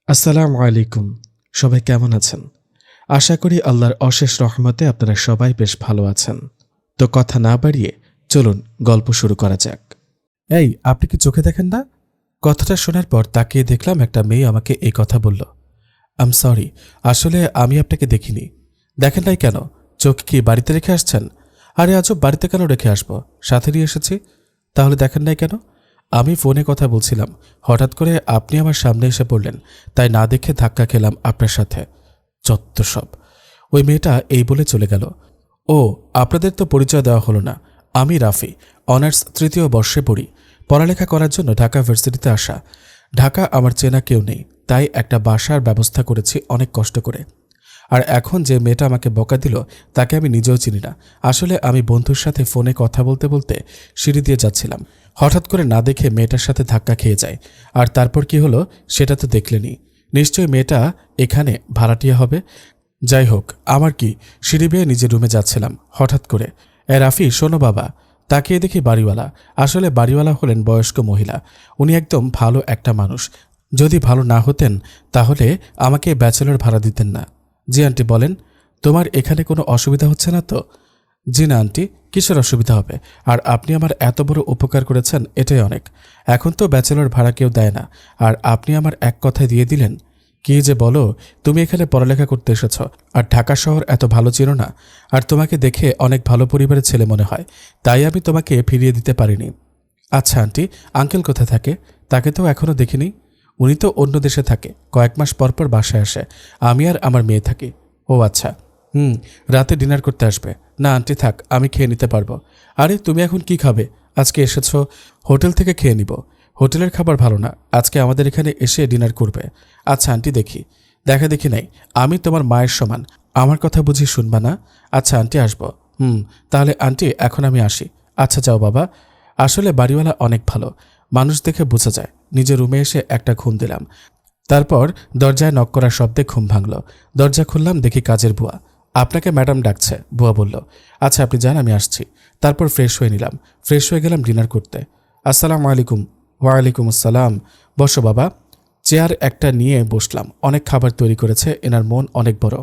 আসসালামু আলাইকুম। সবাই কেমন আছেন? আশা করি আল্লাহর অশেষ রহমতে আপনারা সবাই বেশ ভালো আছেন। তো কথা না বাড়িয়ে চলুন গল্প শুরু করা যাক। এই, আপনি কি চোখে দেখেন না? কথাটা শোনার পর তাকিয়ে দেখলাম একটা মেয়ে আমাকে এই কথা বলল। আম সরি, আসলে আমি আপনাকে দেখিনি। দেখেন নাই কেন? চোখ কি বাড়িতে রেখে আসছেন? আরে আজব, বাড়িতে কেন রেখে আসবো? সাথে নিয়ে এসেছি। তাহলে দেখেন নাই কেন? আমি ফোনে কথা বলছিলাম, হঠাৎ করে আপনি আমার সামনে এসে পড়লেন, তাই না দেখে ধাক্কা খেলাম আপনার সাথে। যত্ত সব। ওই মেয়েটা এই বলে চলে গেল। ও, আপনাদের তো পরিচয় দেওয়া হলো না। আমি রাফি, অনার্স ৩য় বর্ষে পড়ি। পড়ালেখা করার জন্য ঢাকা ভার্সিটিতে আসা। ঢাকা আমার চেনা কেউ নেই, তাই একটা বাসার ব্যবস্থা করেছি অনেক কষ্ট করে। আর এখন যে মেয়েটা আমাকে বকা দিল তাকে আমি নিজেও চিনি না। আসলে আমি বন্ধুর সাথে ফোনে কথা বলতে বলতে সিঁড়ি দিয়ে যাচ্ছিলাম, হঠাৎ করে না দেখে মেয়েটার সাথে ধাক্কা খেয়ে যায়। আর তারপর কি হলো সেটা তো দেখলেনি। নিশ্চয়ই মেয়েটা এখানে ভাড়াটিয়া হবে। যাই হোক, আমার কি, সিঁড়ি বেয়ে নিজের রুমে যাচ্ছিলাম, হঠাৎ করে রাফি শোনো বাবা। তাকিয়ে দেখি বাড়িওয়ালা। আসলে বাড়িওয়ালা হলেন বয়স্ক মহিলা। উনি একদম ভালো একটা মানুষ। যদি ভালো না হতেন তাহলে আমাকে ব্যাচেলর ভাড়া দিতেন না। জি আন্টি বলেন, তোমার এখানে কোনো অসুবিধা হচ্ছে না তো? জি না আন্টি, কিসের অসুবিধা হবে? আর আপনি আমার এত বড় উপকার করেছেন, এটাই অনেক। এখন তো ব্যাচেলর ভাড়া কেউ দেয় না, আর আপনি আমার এক কথায় দিয়ে দিলেন। কি যে বলো, তুমি এখানে পড়ালেখা করতে এসেছ, আর ঢাকা শহর এত ভালো চিনো না। আর তোমাকে দেখে অনেক ভালো পরিবারের ছেলে মনে হয়, তাই আমি তোমাকে ফিরিয়ে দিতে পারিনি। আচ্ছা আন্টি, আঙ্কেল কোথায় থাকে? তাকে তো এখনও দেখিনি। উনি তো অন্য দেশে থাকে, কয়েক মাস পর পর বাসায় আসে। আমি আর আমার মেয়ে থাকি। ও আচ্ছা। রাতে ডিনার করতে আসবে? না আন্টি থাক, আমি খেয়ে নিতে পারবো। আরে তুমি এখন কি খাবে? আজকে এসেছো, হোটেল থেকে খেয়ে নিব। হোটেলের খাবার ভালো না, আজকে আমাদের এখানে এসে ডিনার করবে। আচ্ছা আন্টি দেখি। দেখা দেখি নাই, আমি তোমার মায়ের সমান, আমার কথা বুঝি শুনবা না? আচ্ছা আন্টি আসবো। তাহলে আন্টি এখন আমি আসি। আচ্ছা যাও বাবা। আসলে বাড়িওয়ালা অনেক ভালো মানুষ, দেখে বোঝা যায়। নিজের রুমে এসে একটা ঘুম দিলাম। তারপর দরজায় নক করার শব্দে ঘুম ভাঙল। দরজা খুললাম, দেখি কাজের বুয়া। আপনাকে ম্যাডাম ডাকছে, বুয়া বলল। আচ্ছা আপনি যান, আমি আসছি। তারপর ফ্রেশ হয়ে নিলাম, ফ্রেশ হয়ে গেলাম ডিনার করতে। আসসালামু আলাইকুম। ওয়ালাইকুম আসসালাম। বসো বাবা। চেয়ার একটা নিয়ে বসলাম। অনেক খাবার তৈরি করেছে, এনার মন অনেক বড়।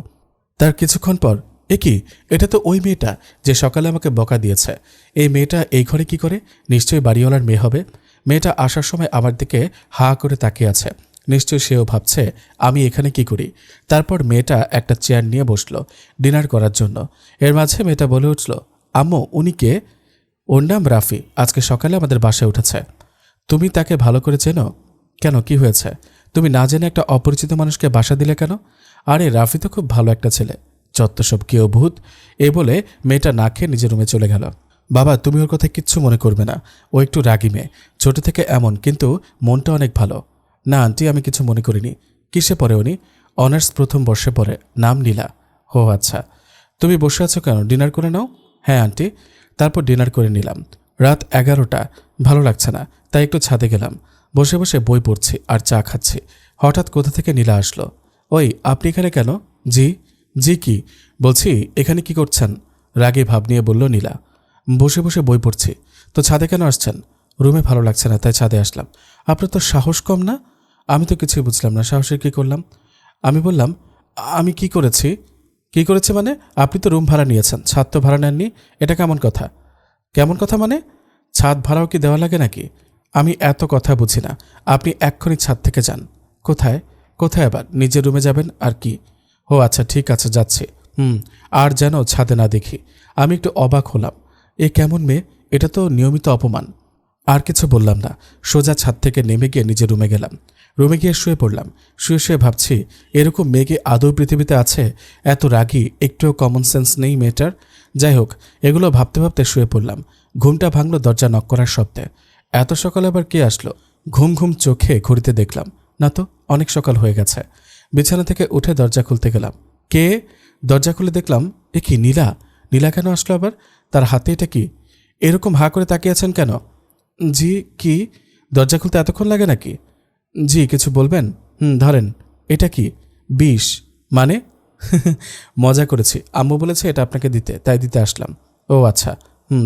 তার কিছুক্ষণ পর, এ কি, এটা তো ওই মেয়েটা যে সকালে আমাকে বকা দিয়েছে। এই মেয়েটা এই ঘরে কি করে? নিশ্চয়ই বাড়িওয়ালার মেয়ে হবে। মেয়েটা আসার সময় আমার দিকে হা করে তাকিয়ে আছে। নিশ্চয়ই সেও ভাবছে আমি এখানে কি করি। তারপর মেয়েটা একটা চেয়ার নিয়ে বসলো ডিনার করার জন্য। এর মাঝে মেয়েটা বলে উঠল, আম্মু উনি কে? ওর নাম রাফি, আজকে সকালে আমাদের বাসায় উঠেছে। তুমি তাকে ভালো করে চেনো? কেন, কি হয়েছে? তুমি না জেনে একটা অপরিচিত মানুষকে বাসা দিলে কেন? আরে রাফি তো খুব ভালো একটা ছেলে। যত সব কি অভূত। এ বলে মেয়েটা না খেয়ে নিজের রুমে চলে গেল। বাবা তুমি ওর কথা কিচ্ছু মনে করবে না, ও একটু রাগী মেয়ে, ছোট থেকে এমন, কিন্তু মনটা অনেক ভালো। না আন্টি, আমি কিছু মনে করিনি। কিসে পড়ে উনি? অনার্স ১ম বর্ষে পড়ে, নাম নীলা। ও আচ্ছা। তুমি বসে আছো কেন? ডিনার করে নাও। হ্যাঁ আন্টি। তারপর ডিনার করে নিলাম। রাত ১১টা। ভালো লাগছে না, তাই একটু ছাদে গেলাম। বসে বসে বই পড়ছি আর চা খাচ্ছি। হঠাৎ কোথা থেকে নীলা আসলো। ওই, আপনি এখানে কেন? জি। জি কি? বলছি এখানে কি করছেন? রাগে ভাব নিয়ে বলল নীলা। বসে বসে বই পড়ছি। তো ছাদে কেন আসছেন? রুমে ভালো লাগছে না, তাই ছাদে আসলাম। আপনার তো সাহস কম না? আমি তো কিছুই বুঝলাম না, সাহসের কি করলাম? আমি বললাম, আমি কি করেছি? কি করেছে মানে? আপনি তো রুম ভাড়া নিয়েছেন, ছাদ তো ভাড়া নেননি। এটা কেমন কথা? কেমন কথা মানে? ছাদ ভাড়াও কি দেওয়া লাগে নাকি? আমি এত কথা বুঝি না। আপনি এক্ষুনি ছাদ থেকে যান। কোথায়? কোথায় আবার? নিজের রুমে যাবেন আর কি। ও আচ্ছা ঠিক আছে, যাচ্ছি। আর যেন ছাদে না দেখি। আমি একটু অবাক হলাম। এ কেমন মেয়ে? এটা তো নিয়মিত অপমান। আর কিছু বললাম না, সোজা ছাদ থেকে নেমে গিয়ে নিজের রুমে গেলাম। রুমে গিয়ে শুয়ে পড়লাম। শুয়ে শুয়ে ভাবছি, এরকম মেয়েকে আদৌ পৃথিবীতে আছে? এত রাগী, একটুও কমন সেন্স নেই মেয়েটার। যাই হোক, এগুলো ভাবতে ভাবতে শুয়ে পড়লাম। ঘুমটা ভাঙলো দরজা নক করার শব্দে। এত সকালে আবার কে আসলো? ঘুম ঘুম চোখে ঘড়িতে দেখলাম, না তো, অনেক সকাল হয়ে গেছে। বিছানা থেকে উঠে দরজা খুলতে গেলাম। কে? দরজা খুলে দেখলাম, এ কি, নীলা। নীলা কেন আসলো আবার? তার হাতে এটা কি? এরকম হা করে তাকিয়ে আছেন কেন? জি কি? দরজা খুলতে এতক্ষণ লাগে নাকি? জি, কিছু বলবেন? ধরেন। এটা কি? বিষ। মানে? মজা করেছি, আম্মু বলেছে এটা আপনাকে দিতে, তাই দিতে আসলাম। ও আচ্ছা।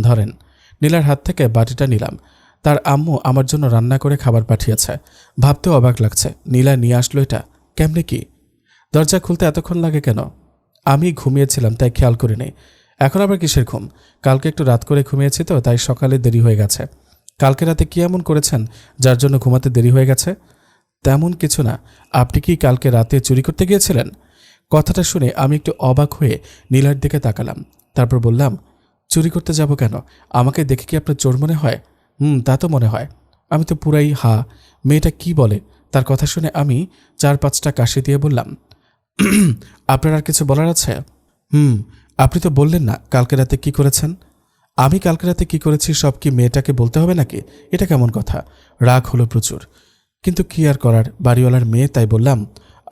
ধরেন। নীলার হাত থেকে বাটিটা নিলাম। তার আম্মু আমার জন্য রান্না করে খাবার পাঠিয়েছে। ভাবতেও অবাক লাগছে, নীলা নিয়ে আসলো এটা কেমনে কি? দরজা খুলতে এতক্ষণ লাগে কেন? আমি ঘুমিয়েছিলাম তাই খেয়াল করিনি। এখন আবার কিসের ঘুম? কালকে একটু রাত করে ঘুমিয়েছি তো, তাই সকালে দেরি হয়ে গেছে। কালকে রাতে কি এমন করেছেন যার জন্য ঘুমাতে দেরি হয়ে গেছে? তেমন কিছু না। আপনি কি কালকে রাতে চুরি করতে গিয়েছিলেন? কথাটা শুনে আমি একটু অবাক হয়ে নীলার দিকে তাকালাম। তারপর বললাম, চুরি করতে যাব কেন? আমাকে দেখে কি আপনার চোর মনে হয়? তা তো মনে হয়। আমি তো পুরাই হা। মেয়েটা কি বলে? তার কথা শুনে আমি 4-5টা কাশি দিয়ে বললাম, আপনার আর কিছু বলার আছে? আপনি তো বললেন না কালকে রাতে কি করেছেন। আমি কালকে রাতে কি করেছি সব কি মেয়েটাকে বলতে হবে নাকি? এটা কেমন কথা? রাগ হলো প্রচুর, কিন্তু কি আর করার, বাড়িওয়ালার মেয়ে তাই বললাম।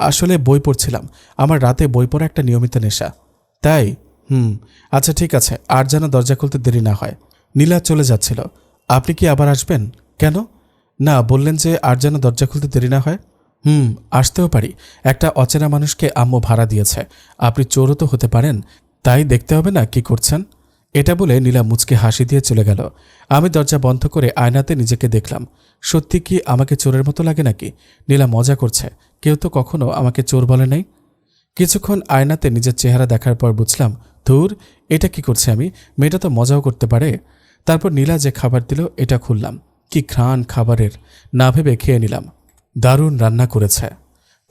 আসলে বই পড়ছিলাম। আমার রাতে বই পড়া একটা নিয়মিত নেশা। তাই? আচ্ছা ঠিক আছে, আর যেন দরজা খুলতে দেরি না হয়। নীলা চলে যাচ্ছিল। আপনি কি আবার আসবেন? কেন? না, বললেন যে আর যেন দরজা খুলতে দেরি না হয়। আসতেও পারি। একটা অচেনা মানুষকে আম্মু ভাড়া দিয়েছে। আপনি চোরও তো হতে পারেন, তাই দেখতে হবে না কি করছেন। এটা বলে নীলা মুচকে হাসি দিয়ে চলে গেল। আমি দরজা বন্ধ করে আয়নাতে নিজেকে দেখলাম। সত্যি কি আমাকে চোরের মতো লাগে নাকি? নীলা মজা করছে। কেউ তো কখনো আমাকে চোর বলে নাই। কিছুক্ষণ আয়নাতে নিজের চেহারা দেখার পর বুঝলাম, ধুর, এটা কি করছে আমি? মেয়েটা তো মজাও করতে পারে। তারপর নীলা যে খাবার দিল এটা খুললাম। কি ঘ্রাণ খাবারের! না ভেবে খেয়ে নিলাম। দারুণ রান্না করেছে।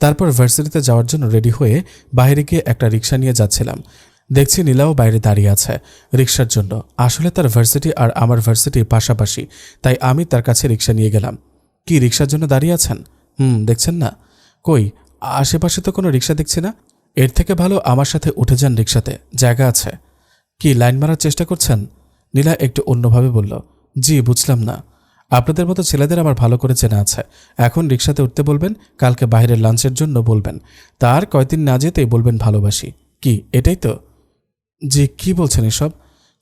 তারপর ভার্সিটিতে যাওয়ার জন্য রেডি হয়ে বাইরে গিয়ে একটা রিক্সা নিয়ে যাচ্ছিলাম। দেখছি নীলাও বাইরে দাঁড়িয়ে আছে রিক্সার জন্য। আসলে তার ভার্সিটি আর আমার ভার্সিটি পাশাপাশি, তাই আমি তার কাছে রিক্সা নিয়ে গেলাম। কি রিক্সার জন্য দাঁড়িয়ে আছেন? দেখছেন না? কই, আশেপাশে তো কোনো রিক্সা দেখছি না। এর থেকে ভালো আমার সাথে উঠে যান রিক্সাতে, জায়গা আছে। কি লাইন মারার চেষ্টা করছেন? নীলা একটু অন্যভাবে বলল। জি, বুঝলাম না। আপনাদের মতো ছেলেদের আমার ভালো করে চেনা আছে। এখন রিক্সাতে উঠতে বলবেন, কালকে বাইরের লাঞ্চের জন্য বলবেন, তার কয়দিন না যেতেই বলবেন ভালোবাসি। কি এটাই তো? জি, কি বলছেন এসব?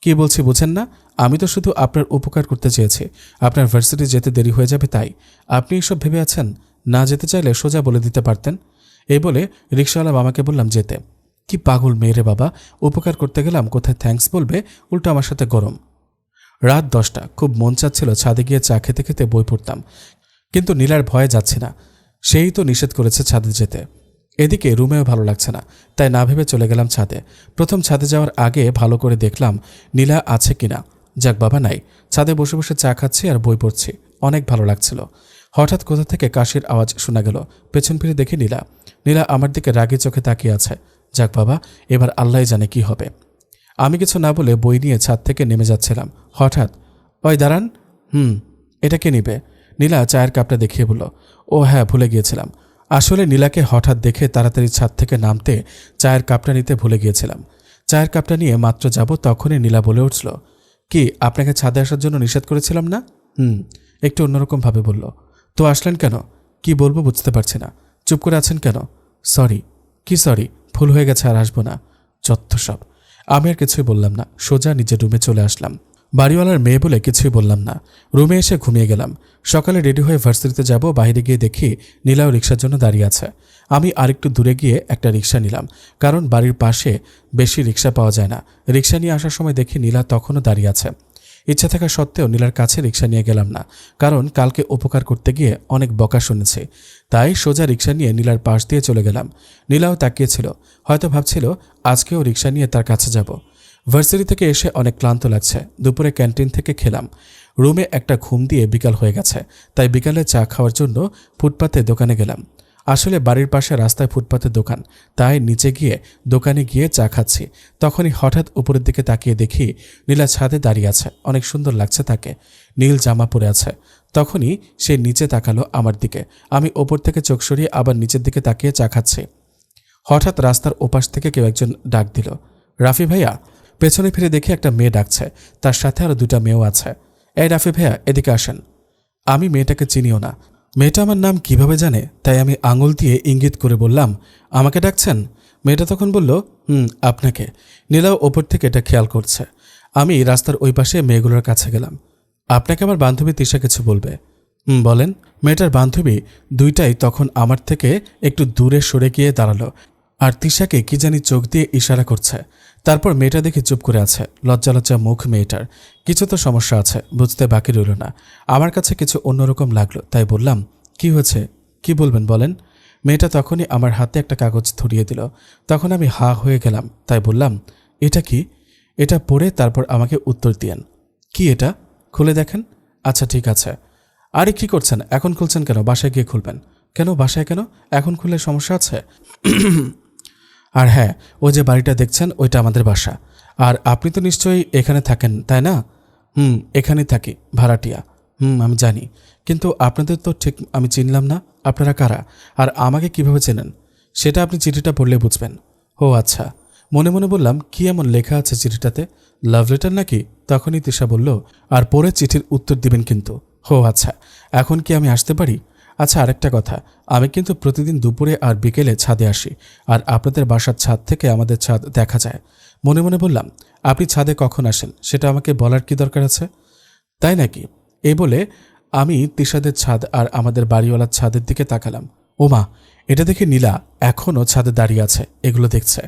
কি বলছি বুঝেন না? আমি তো শুধু আপনার উপকার করতে চেয়েছি। আপনার ভার্সিটি যেতে দেরি হয়ে যাবে তাই। আপনি এসব ভেবে আছেন? না যেতে চাইলে সোজা বলে দিতে পারতেন। এই বলে রিক্সাওয়ালা মামাকে বললাম যেতে। কি পাগল মেয়েরে বাবা! উপকার করতে গেলাম, কোথায় থ্যাঙ্কস বলবে, উল্টো আমার সাথে গরম। রাত 10টা। খুব মন চাচ্ছিল ছাদে গিয়ে চা খেতে খেতে বই পড়তাম, কিন্তু নীলার ভয়ে যাচ্ছি না। সেই তো নিষেধ করেছে ছাদে যেতে। এদিকে রুমেও ভালো লাগছে না, তাই না ভেবে চলে গেলাম ছাদে। প্রথম ছাদে যাওয়ার আগে ভালো করে দেখলাম নীলা আছে কিনা। যাক বাবা, নাই। ছাদে বসে বসে চা খাচ্ছি আর বই পড়ছি, অনেক ভালো লাগছিল। হঠাৎ কোথা থেকে কাশির আওয়াজ শোনা গেল। পেছন ফিরে দেখি নীলা। নীলা আমার দিকে রাগি চোখে তাকিয়ে আছে। যাক বাবা, এবার আল্লাহ জানে কি হবে। আমি কিছু না বলে বই নিয়ে ছাদ থেকে নেমে যাচ্ছিলাম। হঠাৎ, ওই দাঁড়ান। এটা কে নিবে? নীলা চায়ের কাপটা দেখিয়ে বলল। ও হ্যাঁ, ভুলে গিয়েছিলাম। আসলে নীলাকে হঠাৎ দেখে তাড়াতাড়ি ছাদ থেকে নামতে চায়ের কাপটা নিতে ভুলে গিয়েছিলাম। চায়ের কাপটা নিয়ে মাত্র যাব, তখনই নীলা বলে উঠল, কি আপনাকে ছাদে আসার জন্য নিষেধ করেছিলাম না? একটু অন্যরকম ভাবে বলল। তো আসলেন কেন? কি বলবো বুঝতে পারছি না। চুপ করে আছেন কেন? সরি। কি সরি? ভুল হয়ে গেছে, আর আসবো না। যত্ত সব। আমি আর কিছুই বললাম না, সোজা নিজের রুমে চলে আসলাম। বাড়িওয়ালার মেয়ে বলে কিছুই বললাম না। রুমে এসে ঘুমিয়ে গেলাম। সকালে রেডি হয়ে ভার্সিটিতে যাব, বাইরে গিয়ে দেখি নীলাও রিক্সার জন্য দাঁড়িয়ে আছে। আমি আরেকটু দূরে গিয়ে একটা রিক্সা নিলাম, কারণ বাড়ির পাশে বেশি রিক্সা পাওয়া যায় না। রিক্সা নিয়ে আসার সময় দেখি নীলা তখনও দাঁড়িয়ে আছে। ইচ্ছা থাকা সত্ত্বেও নীলার কাছে রিক্সা নিয়ে গেলাম না, কারণ কালকে উপকার করতে গিয়ে অনেক বকা শুনেছি। তাই সোজা রিক্সা নিয়ে নীলার পাশ দিয়ে চলে গেলাম। নীলাও তাকিয়েছিল, হয়তো ভাবছিল আজকেও রিক্সা নিয়ে তার কাছে যাব। ভার্সিটি থেকে এসে অনেক ক্লান্ত লাগছে। দুপুরে ক্যান্টিন থেকে খেলাম। রুমে একটা ঘুম দিয়ে বিকাল হয়ে গেছে, তাই বিকালে চা খাওয়ার জন্য ফুটপাতে দোকানে গেলাম। আসলে বাড়ির পাশে রাস্তায় ফুটপাতের দোকান, তাই নিচে গিয়ে দোকানে গিয়ে চা খাচ্ছি। তখনই হঠাৎ উপরের দিকে তাকিয়ে দেখি নীলা ছাদে দাঁড়িয়ে আছে। অনেক সুন্দর লাগছে তাকে, নীল জামা পরে আছে। তখনই সে নিচে তাকালো আমার দিকে। আমি ওপর থেকে চোখ সরিয়ে আবার নিচের দিকে তাকিয়ে চা খাচ্ছি। হঠাৎ রাস্তার ওপাশ থেকে কেউ একজন ডাক দিল, রাফি ভাইয়া। পেছনে ফিরে দেখি একটা মেয়ে ডাকছে, তার সাথে আরো 2টা মেয়েও আছে। এই রাফি ভাইয়া, এদিকে আসেন। আমি মেয়েটাকে চিনিও না। মেয়েটা আমার নাম কিভাবে জানে, তাই আমি আঙুল দিয়ে ইঙ্গিত করে বললাম, আমাকে ডাকছেন? মেয়েটা তখন বলল, আপনাকে। নীলাও ওপর থেকে এটা খেয়াল করছে। আমি রাস্তার ওই পাশে মেয়েগুলোর কাছে গেলাম। আপনাকে আমার বান্ধবী তিশা কিছু বলবে। বলেন। মেয়েটার বান্ধবী 2টাই তখন আমার থেকে একটু দূরে সরে গিয়ে দাঁড়ালো, আর তিশাকে কি জানি চোখ দিয়ে ইশারা করছে। তারপর মেয়েটা দেখে চুপ করে আছে, লজ্জা লজ্জা মুখ মেয়েটার। কিছু তো সমস্যা আছে, বুঝতে বাকি রইল না। আমার কাছে কিছু অন্যরকম লাগলো, তাই বললাম, কি হয়েছে, কি বলবেন বলেন। মেয়েটা তখনই আমার হাতে একটা কাগজ ধরিয়ে দিল। তখন আমি হা হয়ে গেলাম, তাই বললাম, এটা কি? এটা পড়ে তারপর আমাকে উত্তর দিয়েন। কি এটা? খুলে দেখেন। আচ্ছা ঠিক আছে। আরে কি করছেন? এখন খুলছেন কেন? বাসায় গিয়ে খুলবেন। কেন বাসায় কেন? এখন খুললে সমস্যা আছে? আর হ্যাঁ, ওই যে বাড়িটা দেখছেন ওইটা আমাদের বাসা। আর আপনি তো নিশ্চয়ই এখানে থাকেন, তাই না? এখানেই থাকি, ভাড়াটিয়া। আমি জানি, কিন্তু আপনাদের তো ঠিক আমি চিনলাম না। আপনারা কারা আর আমাকে কিভাবে চেনেন সেটা আপনি চিঠিটা পড়লে বুঝবেন। ও আচ্ছা। মনে মনে বললাম, কি এমন লেখা আছে চিঠিটাতে? লাভ লেটার নাকি? তখনই তিশা বলল, আর পরে চিঠির উত্তর দিবেন কিন্তু। ও আচ্ছা, এখন কি আমি আসতে পারি? আচ্ছা, আরেকটা কথা, আমি কিন্তু প্রতিদিন দুপুরে আর বিকেলে ছাদে আসি, আর আপনাদের বাসার ছাদ থেকে আমাদের ছাদ দেখা যায়। মনে মনে বললাম, আপনি ছাদে কখন আসেন সেটা আমাকে বলার কি দরকার আছে? তাই নাকি? এই বলে আমি তিশাদের ছাদ আর আমাদের বাড়িওয়ালার ছাদের দিকে তাকালাম। ওমা, এটা দেখে নীলা এখনও ছাদে দাঁড়িয়ে আছে, এগুলো দেখছে।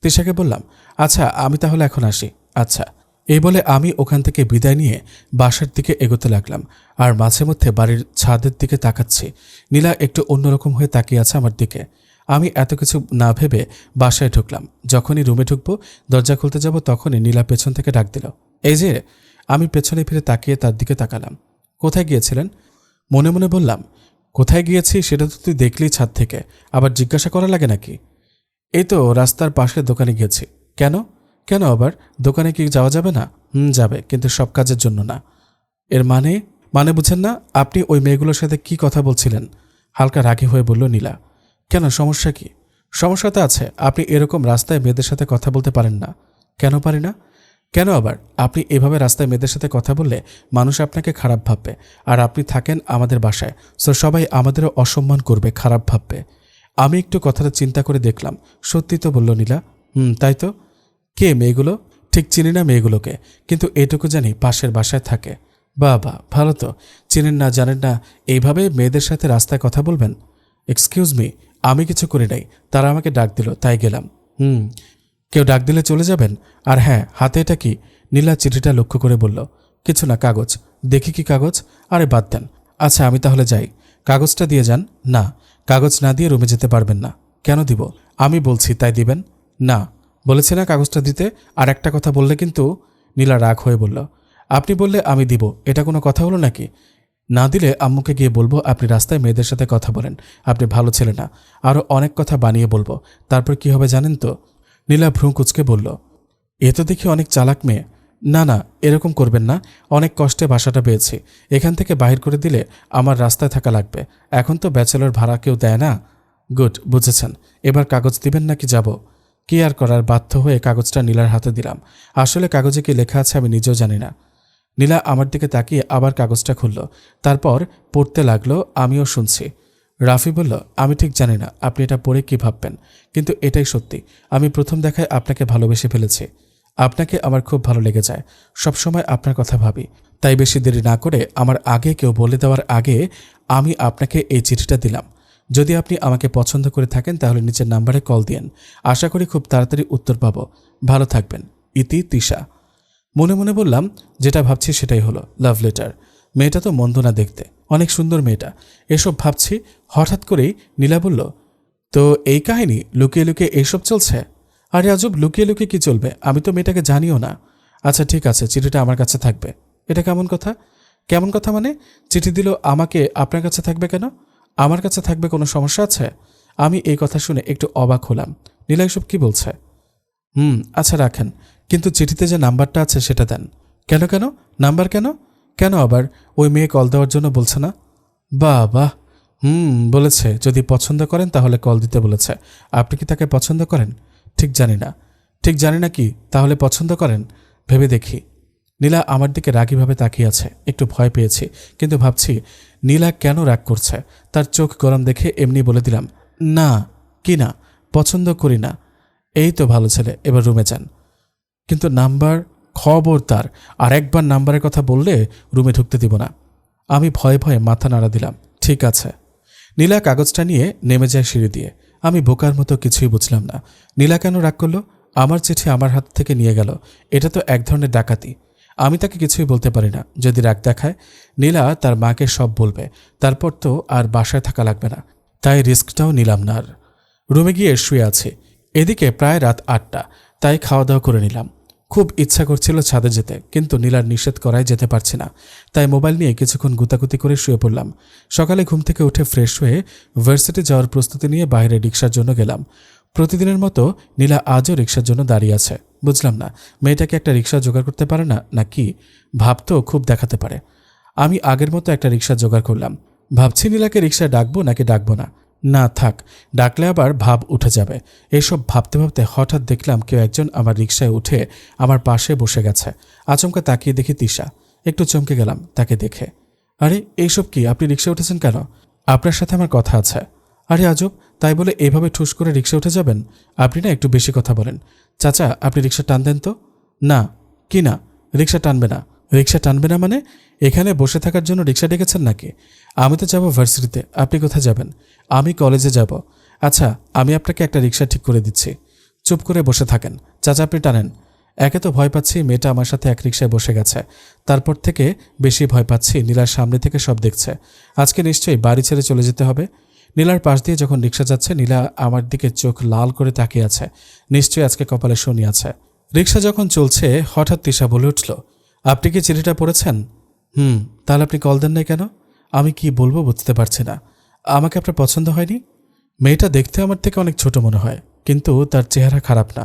তিশাকে বললাম, আচ্ছা আমি তাহলে এখন আসি। আচ্ছা। এই বলে আমি ওখান থেকে বিদায় নিয়ে বাসার দিকে এগোতে লাগলাম, আর মাঝে মধ্যে বাড়ির ছাদের দিকে তাকাচ্ছি। নীলা একটু অন্যরকম হয়ে তাকিয়ে আছে আমার দিকে। আমি এত কিছু না ভেবে বাসায় ঢুকলাম। যখনই রুমে ঢুকবো, দরজা খুলতে যাব, তখনই নীলা পেছন থেকে ডাক দিল, এই যে। আমি পেছনে ফিরে তাকিয়ে তার দিকে তাকালাম। কোথায় গিয়েছিলেন? মনে মনে বললাম, কোথায় গিয়েছি সেটা তো তুই দেখলি ছাদ থেকে, আবার জিজ্ঞাসা করা লাগে নাকি? এই তো রাস্তার পাশের দোকানে গিয়েছি। কেন? কেন আবার? দোকানে কি যাওয়া যাবে না? যাবে, কিন্তু সব কাজের জন্য না। এর মানে? মানে বুঝেন না? আপনি ওই মেয়েগুলোর সাথে কি কথা বলছিলেন? হালকা রাগী হয়ে বলল নীলা। কেন, সমস্যা কি? সমস্যা তো আছে, আপনি এরকম রাস্তায় মেয়েদের সাথে কথা বলতে পারেন না। কেন পারি না? কেন আবার? আপনি এভাবে রাস্তায় মেয়েদের সাথে কথা বললে মানুষ আপনাকে খারাপ ভাববে, আর আপনি থাকেন আমাদের বাসায়, সো সবাই আমাদেরও অসম্মান করবে, খারাপ ভাববে। আমি একটু কথাটা চিন্তা করে দেখলাম। সত্যি তো, বলল নীলা। তাই তো। কে মেয়েগুলো? ঠিক চিনি না মেয়েগুলোকে, কিন্তু এটুকু জানি পাশের বাসায় থাকে। বাবা, ভালো তো। চিনেন না, জানেন না, এইভাবে মেয়েদের সাথে রাস্তায় কথা বলবেন? এক্সকিউজ মি, আমি কিছু করি নাই, তারা আমাকে ডাক দিল তাই গেলাম। কেউ ডাক দিলে চলে যাবেন? আর হ্যাঁ, হাতে এটা কি? নীলা চিঠিটা লক্ষ্য করে বলল, কিছু না, কাগজ। দেখি কি কাগজ? আরে বাদ দেন। আচ্ছা আমি তাহলে যাই। কাগজটা দিয়ে যান। না, কাগজ না দিয়ে রুমে যেতে পারবেন না। কেন দিব? আমি বলছি তাই দিবেন। না, বলেছি না কাগজটা দিতে। আর একটা কথা বললে কিন্তু। নীলা রাগ হয়ে বলল, আপনি বললে আমি দিব, এটা কোনো কথা হলো নাকি? না দিলে আম্মুকে গিয়ে বলবো আপনি রাস্তায় মেয়েদের সাথে কথা বলেন, আপনি ভালো ছেলে না। আরও অনেক কথা বানিয়ে বলবো। তারপর কি হবে জানেন তো? নীলা ভ্রু কুচকে বলল, এ তো দেখি অনেক চালাক মেয়ে। না না, এরকম করবেন না। অনেক কষ্টে বাসাটা পেয়েছি, এখান থেকে বাহির করে দিলে আমার রাস্তায় থাকা লাগবে। এখন তো ব্যাচেলর ভাড়া কেউ দেয় না। গুড, বুঝেছেন। এবার কাগজ দিবেন নাকি যাব? কি আর করার, বাধ্য হয়ে কাগজটা নীলার হাতে দিলাম। আসলে কাগজে কি লেখা আছে আমি নিজেও জানি না। নীলা আমার দিকে তাকিয়ে আবার কাগজটা খুলল, তারপর পড়তে লাগলো। আমিও শুনছি। রাফি বলল, আমি ঠিক জানি না আপনি এটা পড়ে কি ভাববেন, কিন্তু এটাই সত্যি। আমি প্রথম দেখায় আপনাকে ভালোবেসে ফেলেছি। আপনাকে আমার খুব ভালো লেগে যায়, সবসময় আপনার কথা ভাবি। তাই বেশি দেরি না করে আমার আগে কেউ বলে দেওয়ার আগে আমি আপনাকে এই চিঠিটা দিলাম। যদি আপনি আমাকে পছন্দ করে থাকেন তাহলে নিচের নাম্বারে কল দিন। আশা করি খুব তাড়াতাড়ি উত্তর পাব। ভালো থাকবেন। ইতি, তিশা। মনে মনে বললাম, যেটা ভাবছি সেটাই হলো। Love letter. মেয়েটা তো মন্দ না দেখতে, অনেক সুন্দর মেয়েটা। এসব ভাবছি, হঠাৎ করেই নীলা বলল, তো এই কাহিনী, লুকিয়ে লুকিয়ে এইসব চলছে? আরে আজব, লুকিয়ে লুকিয়ে কি চলবে? আমি তো মেয়েটাকে জানিও না। আচ্ছা ঠিক আছে, চিঠিটা আমার কাছে থাকবে। এটা কেমন কথা? কেমন কথা মানে? চিঠি দিল আমাকে, আপনার কাছে থাকবে কেন? আমার কাছে থাকবে, কোনো সমস্যা আছে? আমি এই কথা শুনে একটু অবাক হলাম। নীলা এসব কি বলছে? আচ্ছা রাখেন, কিন্তু চিঠিতে যে নাম্বারটা আছে সেটা দেন। কেন কেন? নাম্বার কেন? কেন আবার? ওই মেয়ে কল দেওয়ার জন্য বলছে না? বাহ বাহ। বলেছে যদি পছন্দ করেন তাহলে কল দিতে বলেছে। আপনি কি তাকে পছন্দ করেন? ঠিক জানি না। ঠিক জানি না কি, তাহলে পছন্দ করেন? ভেবে দেখি। নীলা আমার দিকে রাগীভাবে তাকিয়ে আছে। একটু ভয় পেয়েছি, কিন্তু ভাবছি নীলা কেন রাগ করছে। তার চোখ গরম দেখে এমনি বলে দিলাম, না। কি না? পছন্দ করি না। এই তো ভালো ছেলে, এবার রুমে যান। কিন্তু নাম্বার? খবরদার আর একবার নাম্বারের কথা বললে রুমে ঢুকতে দিব না। আমি ভয়ে ভয়ে মাথা নাড়া দিলাম, ঠিক আছে। নীলা কাগজটা নিয়ে নেমে যায় সিঁড়ি দিয়ে। আমি বোকার মতো কিছুই বুঝলাম না। নীলা কেন রাগ করলো? আমার চিঠি আমার হাত থেকে নিয়ে গেল, এটা তো এক ধরনের ডাকাতি। আমি তাকে কিছুই বলতে পারি না। যদি রাগ দেখায়, নীলা তার মাকে সব বলবে, তারপর তো আর বাসায় থাকা লাগবে না। তাই রিস্কটাও নিলাম না আর। রুমে গিয়ে শুয়ে আছি। এদিকে প্রায় রাত 8টা, তাই খাওয়া দাওয়া করে নিলাম। খুব ইচ্ছা করছিল ছাদে যেতে, কিন্তু নীলার নিষেধ করায় যেতে পারছি না। তাই মোবাইল নিয়ে কিছুক্ষণ গুতাগুতি করে শুয়ে পড়লাম। সকালে ঘুম থেকে উঠে ফ্রেশ হয়ে ভার্সিটি যাওয়ার প্রস্তুতি নিয়ে বাইরে রিক্সার জন্য গেলাম। প্রতিদিনের মতো নীলা আজও রিক্সার জন্য দাঁড়িয়ে আছে। বুঝলাম না, মেয়েটাকে একটা রিক্সা জোগাড় করতে পারে না নাকি ভাবতেও খুব দেখাতে পারে। আমি আগের মতো একটা রিক্সা জোগাড় করলাম। ভাবছি নীলাকে রিক্সায় ডাকবো নাকি ডাকবো না। না থাক, ডাকলে আবার ভাব উঠে যাবে। এইসব ভাবতে ভাবতে হঠাৎ দেখলাম কেউ একজন আমার রিক্সায় উঠে আমার পাশে বসে গেছে। আচমকা তাকিয়ে দেখি তিশা। একটু চমকে গেলাম তাকে দেখে। আরে এইসব কি, আপনি রিক্সায় উঠেছেন কেন? আপনার সাথে আমার কথা আছে। আরে আজব, তাই বলে এইভাবে ঠুস করে রিক্সা উঠে যাবেন? আপনি না একটু বেশি কথা বলেন। চাচা, আপনি রিক্সা টান দেন তো। না। কি না? রিক্সা টানবে না? রিক্সা টানবে না মানে? এখানে বসে থাকার জন্য রিক্সা ডেকেছেন নাকি? আমি তো যাব ভার্সিটিতে, আপনি কোথায় যাবেন? আমি কলেজে যাব। আচ্ছা, আমি আপনাকে একটা রিক্সা ঠিক করে দিচ্ছি। চুপ করে বসে থাকেন। চাচা, আপনি টানেন। একে তো ভয় পাচ্ছি মেয়েটা আমার সাথে এক রিক্সায় বসে গেছে, তারপর থেকে বেশি ভয় পাচ্ছি নীলার সামনে থেকে সব দেখছে। আজকে নিশ্চয়ই বাড়ি ছেড়ে চলে যেতে হবে। নীলার পাশ দিয়ে যখন রিক্সা যাচ্ছে নীলা আমার দিকে চোখ লাল করে তাকিয়ে আছে। নিশ্চয়ই আজকে কপালে শনি আছে। রিক্সা যখন চলছে হঠাৎ তিশা বলে উঠল, আপনি কি চিঠিটা পড়েছেন? তাহলে আপনি কল দেন নাই কেন? আমি কি বলবো বুঝতে পারছি না। আমাকে আপনার পছন্দ হয়নি? মেয়েটা দেখতে আমার থেকে অনেক ছোট মনে হয়, কিন্তু তার চেহারা খারাপ না।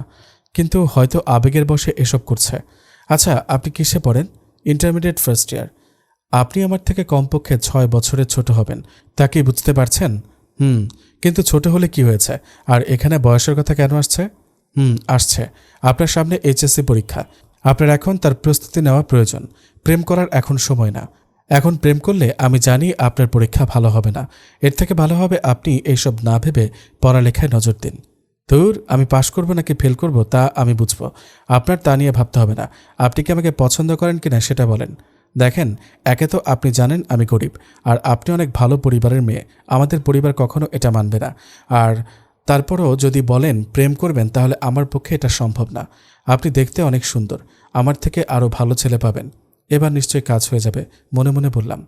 কিন্তু হয়তো আবেগের বশে এসব করছে। আচ্ছা, আপনি কিসে পড়েন? Intermediate first year. আপনি আমার থেকে কমপক্ষে 6 বছরের ছোট হবেন, তা কি বুঝতে পারছেন? কিন্তু ছোট হলে কি হয়েছে? আর এখানে বয়সের কথা কেন আসছে? আসছে। আপনার সামনে এইচএসসি পরীক্ষা। আপনার এখন তার প্রস্তুতি নেওয়া প্রয়োজন। প্রেম করার এখন সময় না। এখন প্রেম করলে আমি জানি আপনার পরীক্ষা ভালো হবে না। এর থেকে ভালো হবে আপনি এইসব না ভেবে পড়ালেখায় নজর দিন। ধুর, আমি পাশ করব নাকি ফেল করব তা আমি বুঝব। আপনার তা নিয়ে ভাবতে হবে না। আপনি কি আমাকে পছন্দ করেন কিনা সেটা বলেন। দেখেন, একে তো আপনি জানেন আমি গরিব, আর আপনি অনেক ভালো পরিবারের মেয়ে। আমাদের পরিবার কখনো এটা মানবে না। আর তারপরও যদি বলেন প্রেম করবেন, তাহলে আমার পক্ষে এটা সম্ভব না। আপনি দেখতে অনেক সুন্দর, আমার থেকে আরও ভালো ছেলে পাবেন। এবার নিশ্চয়ই কাজ হয়ে যাবে, মনে মনে বললাম।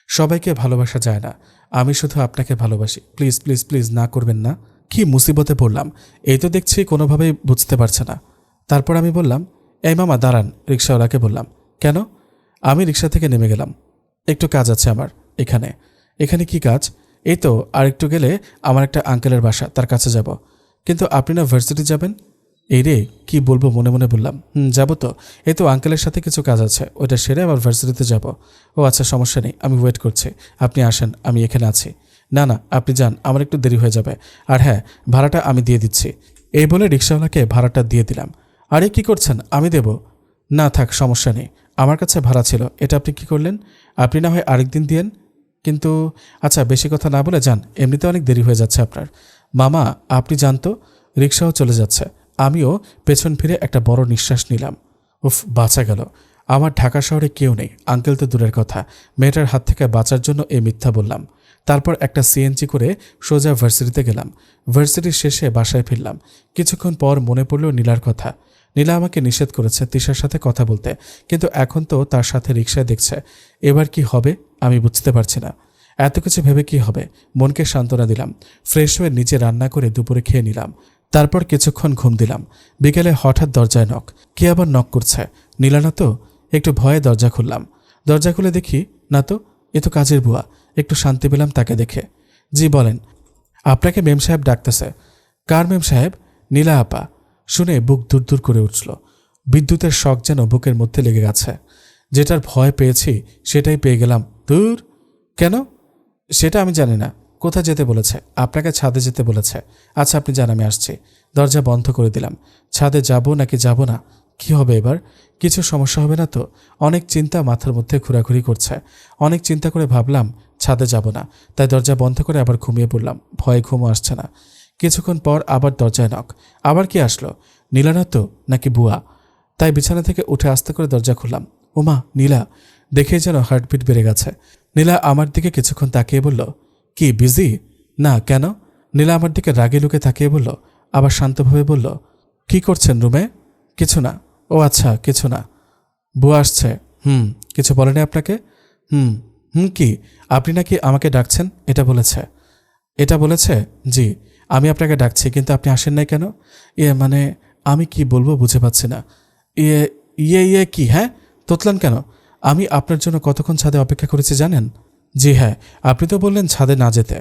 সবাইকে ভালোবাসা যায় না, আমি শুধু আপনাকে ভালোবাসি। প্লিজ প্লিজ প্লিজ, না করবেন না। কি মুসিবতে পড়লাম, এই তো দেখছি কোনোভাবেই বুঝতে পারছে না। তারপর আমি বললাম, এই মামা দাঁড়ান। রিক্সাওয়ালাকে বললাম, কেন? আমি রিক্সা থেকে নেমে গেলাম। একটু কাজ আছে আমার এখানে। এখানে কি কাজ? এই তো আর একটু গেলে আমার একটা আঙ্কেলের বাসা, তার কাছে যাব। কিন্তু আপনি না ভার্সিটি যাবেন? এই রে, কি বলবো মনে মনে বললাম। যাব তো। এই তো আঙ্কেলের সাথে কিছু কাজ আছে, ওইটা সেরে আবার ভার্সিটিতে যাব। ও আচ্ছা, সমস্যা নেই, আমি ওয়েট করছি। আপনি আসেন, আমি এখানে আছি। না না, আপনি যান, আমার একটু দেরি হয়ে যাবে। আর হ্যাঁ, ভাড়াটা আমি দিয়ে দিচ্ছি। এই বলে রিক্সাওয়ালাকে ভাড়াটা দিয়ে দিলাম। আরে কি করছেন, আমি দেব। না থাক, সমস্যা নেই, আমার কাছে ভাড়া ছিল। এটা আপনি কি করলেন? আপনি না হয় আরেকদিন দিয়েন। কিন্তু আচ্ছা, বেশি কথা না বলে যান, এমনিতে অনেক দেরি হয়ে যাচ্ছে আপনার। মামা, আপনি জানতো। রিক্সাও চলে যাচ্ছে। আমিও পেছন ফিরে একটা বড় নিঃশ্বাস নিলাম। উফ, বাঁচা গেল। আমার ঢাকা শহরে কেউ নেই, আঙ্কেল তো দূরের কথা। মেয়েটার হাত থেকে বাঁচার জন্য এই মিথ্যা বললাম। তারপর একটা সিএনজি করে সোজা ভার্সিটিতে গেলাম। ভার্সিটির শেষে বাসায় ফিরলাম। কিছুক্ষণ পর মনে পড়ল নীলার কথা। নীলা আমাকে নিষেধ করেছে তিশার সাথে কথা বলতে, কিন্তু এখন তো তার সাথে রিক্সায় দেখছে। এবার কি হবে আমি বুঝতে পারছি না। এত কিছু ভেবে কি হবে? মনকে সান্ত্বনা দিলাম। ফ্রেশ হয়ে নিজে রান্না করে দুপুরে খেয়ে নিলাম। তারপর কিছুক্ষণ ঘুম দিলাম। বিকেলে হঠাৎ দরজায় নক। কে আবার নক করছে? নীলা না তো? একটু ভয়ে দরজা খুললাম। দরজা খুলে দেখি না তো, এ তো কাজের বুয়া। একটু শান্তি পেলাম তাকে দেখে। জি বলেন। আপনাকে মেম সাহেব ডাকতেছে। কার মেম সাহেব? নীলা আপা। শুনে বুক দূর করে উঠল। বিদ্যুতের শক যেন বুকের মধ্যে লেগে গেছে। যেটার ভয় পেয়েছি সেটাই পেয়ে গেলাম। দূর। কেন? সেটা আমি জানি না। কোথায় যেতে বলেছে? আপনাকে ছাদে যেতে বলেছে। আচ্ছা, আপনি যান, আমি আসছি। দরজা বন্ধ করে দিলাম। ছাদে যাব নাকি যাব না? কি হবে এবার? কিছু সমস্যা হবে না তো? অনেক চিন্তা মাথার মধ্যে ঘোরাঘুরি করছে। অনেক চিন্তা করে ভাবলাম ছাদে যাব না, তাই দরজা বন্ধ করে আবার ঘুমিয়ে পড়লাম। ভয়ে ঘুমও আসছে না। কিছুক্ষণ পর আবার দরজায় নক। আবার কি আসলো? নীলা না তো, নাকি বুয়া? তাই বিছানা থেকে উঠে আস্তে করে দরজা খুললাম। ওমা, নীলা! দেখেই যেন হার্টবিট বেড়ে গেছে। নীলা আমার দিকে কিছুক্ষণ তাকিয়ে বলল, কি বিজি? না, কেন? নীলা আমার দিকে রাগে লুকে তাকিয়ে বলল, আবার শান্তভাবে বলল, কি করছেন রুমে? কিছু না। ও আচ্ছা, কিছু না। বুয়া আসছে? কিছু বলেনি আপনাকে? কি? আপনি নাকি আমাকে ডাকছেন এটা বলেছে? এটা বলেছে? জি। আমি আপনাকে ডাকছি, কিন্তু আপনি আসেন নাই কেন? মানে আমি কি বলবো বুঝে পাচ্ছি না। ইয়ে ইয়ে কি? হ্যাঁ, তোতলান কেন? আমি আপনার জন্য কতক্ষণ ছাদে অপেক্ষা করেছি জানেন? জি হ্যাঁ, আপনি তো বললেন ছাদে না যেতে।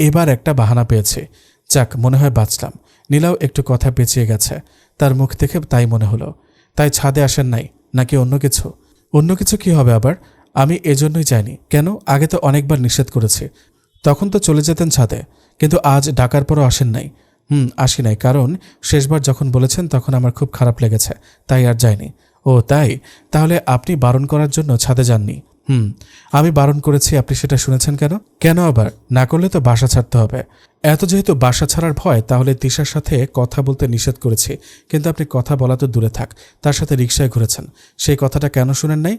এবার একটা বাহানা পেয়েছি। যাক, মনে হয় বাঁচলাম। নীলাও একটু কথা পেঁচিয়ে গেছে, তার মুখ দেখে তাই মনে হলো। তাই ছাদে আসেন নাই নাকি অন্য কিছু? অন্য কিছু কি হবে আবার? আমি এজন্যই যাইনি। কেন? আগে তো অনেকবার নিষেধ করেছি, তখন তো চলে যেতেন ছাদে। কিন্তু আজ ডাকার পরও আসেন নাই। আসি নাই, কারণ শেষবার যখন বলেছেন তখন আমার খুব খারাপ লেগেছে, তাই আর যাইনি। ও তাই? তাহলে আপনি বারণ করার জন্য ছাদে যাননি? আমি বারণ করেছি, আপনি সেটা শুনেছেন কেন? কেন আবার? না করলে তো বাসা ছাড়তে হবে। এত যেহেতু বাসা ছাড়ার ভয়, তাহলে তিশার সাথে কথা বলতে নিষেধ করেছি, কিন্তু আপনি কথা বলা তো দূরে থাক, তার সাথে রিকশায় ঘুরেছেন। সেই কথাটা কেন শুনেন নাই?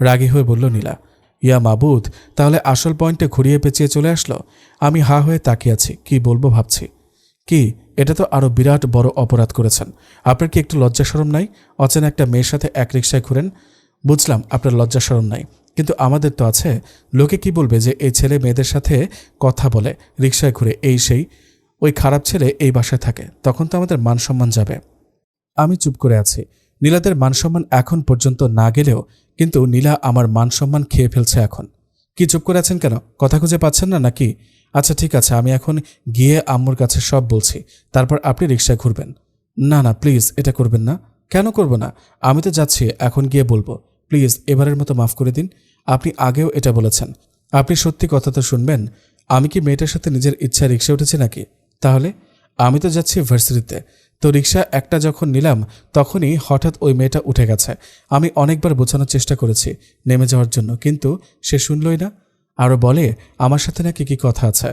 রাগী হয়ে বলল নীলা। ইয়া মাবুদ, তাহলে আসল পয়েন্টে ঘুরিয়ে পেঁচিয়ে চলে আসলো। আমি হা হয়ে তাকিয়ে আছি, কি বলবো ভাবছি। কি? এটা তো আরো বিরাট বড় অপরাধ করেছেন। আপনার কি একটু লজ্জা শরম নাই? অচেনা একটা মেয়ের সাথে এক রিকশায় ঘুরেন। বুঝলাম আপনার লজ্জা শরম নাই, কিন্তু আমাদের তো আছে। লোকে কি বলবে যে এই ছেলে মেয়েদের সাথে কথা বলে, রিকশায় ঘুরে, এই সেই। ওই খারাপ ছেলে এই বাসায় থাকে, তখন তো আমাদের মান সম্মান যাবে। আমি চুপ করে আছি। নীলাদের মান সম্মান এখন পর্যন্ত না গেলেও কিন্তু নীলা আমার মান সম্মান খেয়ে ফেলছে এখন। কি চুপ করে আছেন কেন? কথা খুঁজে পাচ্ছেন না নাকি? আচ্ছা ঠিক আছে, আমি এখন গিয়ে আম্মুর কাছে সব বলছি, তারপর আপনি রিকশায় ঘুরবেন। না না প্লিজ, এটা করবেন না। কেন করব না? আমি তো যাচ্ছি, এখন গিয়ে বলবো। প্লিজ এবারের মতো মাফ করে দিন। আপনি আগেও এটা বলেছেন। আপনি সত্যি কথা তো শুনবেন। আমি কি মেয়েটার সাথে নিজের ইচ্ছায় রিকশা উঠেছি নাকি? তাহলে আমি তো যাচ্ছি ভার্সিটিতে। তো রিকশা একটা যখন নিলাম, তখনই হঠাৎ ওই মেয়েটা উঠে গেছে। আমি অনেকবার বোঝানোর চেষ্টা করেছি নেমে যাওয়ার জন্য, কিন্তু সে শুনলই না। আরও বলে আমার সাথে নাকি কি কথা আছে।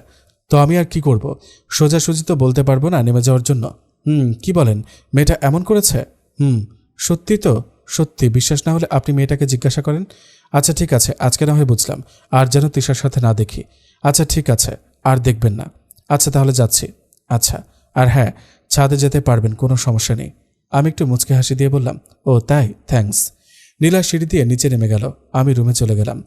তো আমি আর কি করব? সোজাসুজি তো বলতে পারবো না নেমে যাওয়ার জন্য। কি বলেন? মেয়েটা এমন করেছে? সত্যি তো? সত্যি। বিশ্বাস না হলে আপনি মেয়েটাকে জিজ্ঞাসা করেন। আচ্ছা ঠিক আছে, আজকে না হয় বুঝলাম, আর যেন তিশার সাথে না দেখি। আচ্ছা ঠিক আছে, আর দেখবেন না। আচ্ছা তাহলে যাচ্ছি। আচ্ছা, আর হ্যাঁ, ছাদে যেতে পারবেন, কোনো সমস্যা নেই। আমি একটু মুচকি হাসি দিয়ে বললাম, ও তাই, থ্যাঙ্কস। নীলা সিঁড়ি দিয়ে নিচে নেমে গেল, আমি রুমে চলে গেলাম।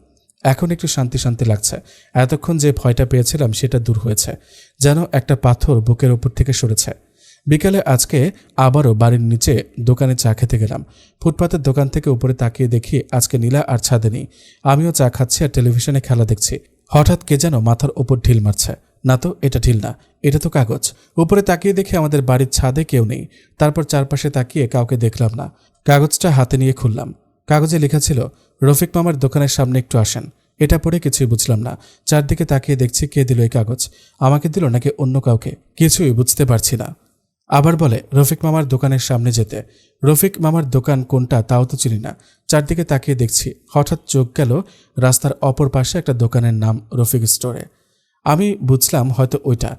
এখন একটু শান্তি শান্তি লাগছে। এতক্ষণ যে ভয়টা পেয়েছিলাম সেটা দূর হয়েছে, যেন একটা পাথর বুকের ওপর থেকে সরেছে। বিকালে আজকে আবারও বাড়ির নিচে দোকানে চা খেতে গেলাম। ফুটপাতের দোকান থেকে উপরে তাকিয়ে দেখি আজকে নীলা আর ছাদে নেই। আমিও চা খাচ্ছি আর টেলিভিশনে খেলা দেখছি। হঠাৎ কে যেন মাথার ওপর ঢিল মারছে। না তো, এটা ঢিল না, এটা তো কাগজ। উপরে তাকিয়ে দেখি আমাদের বাড়ির ছাদে কেউ নেই। তারপর চারপাশে তাকিয়ে কাউকে দেখলাম না। কাগজটা হাতে নিয়ে খুললাম। কাগজে লেখা ছিল, রফিক মামার দোকানের সামনে একটু আসেন। এটা পড়ে কিছুই বুঝলাম না। চারদিকে তাকিয়ে দেখছি কে দিল এই কাগজ। আমাকে দিল নাকি অন্য কাউকে, কিছুই বুঝতে পারছি না। আবার বলে রফিক মামার দোকানের সামনে যেতে। রফিক মামার দোকান কোনটা তাও তো চিনি না। চারদিকে তাকিয়ে দেখছি, হঠাৎ চোখ গেল রাস্তার অপর পাশে একটা দোকানের নাম রফিক স্টোরে। আমি বুঝলাম হয়তো ওইটা।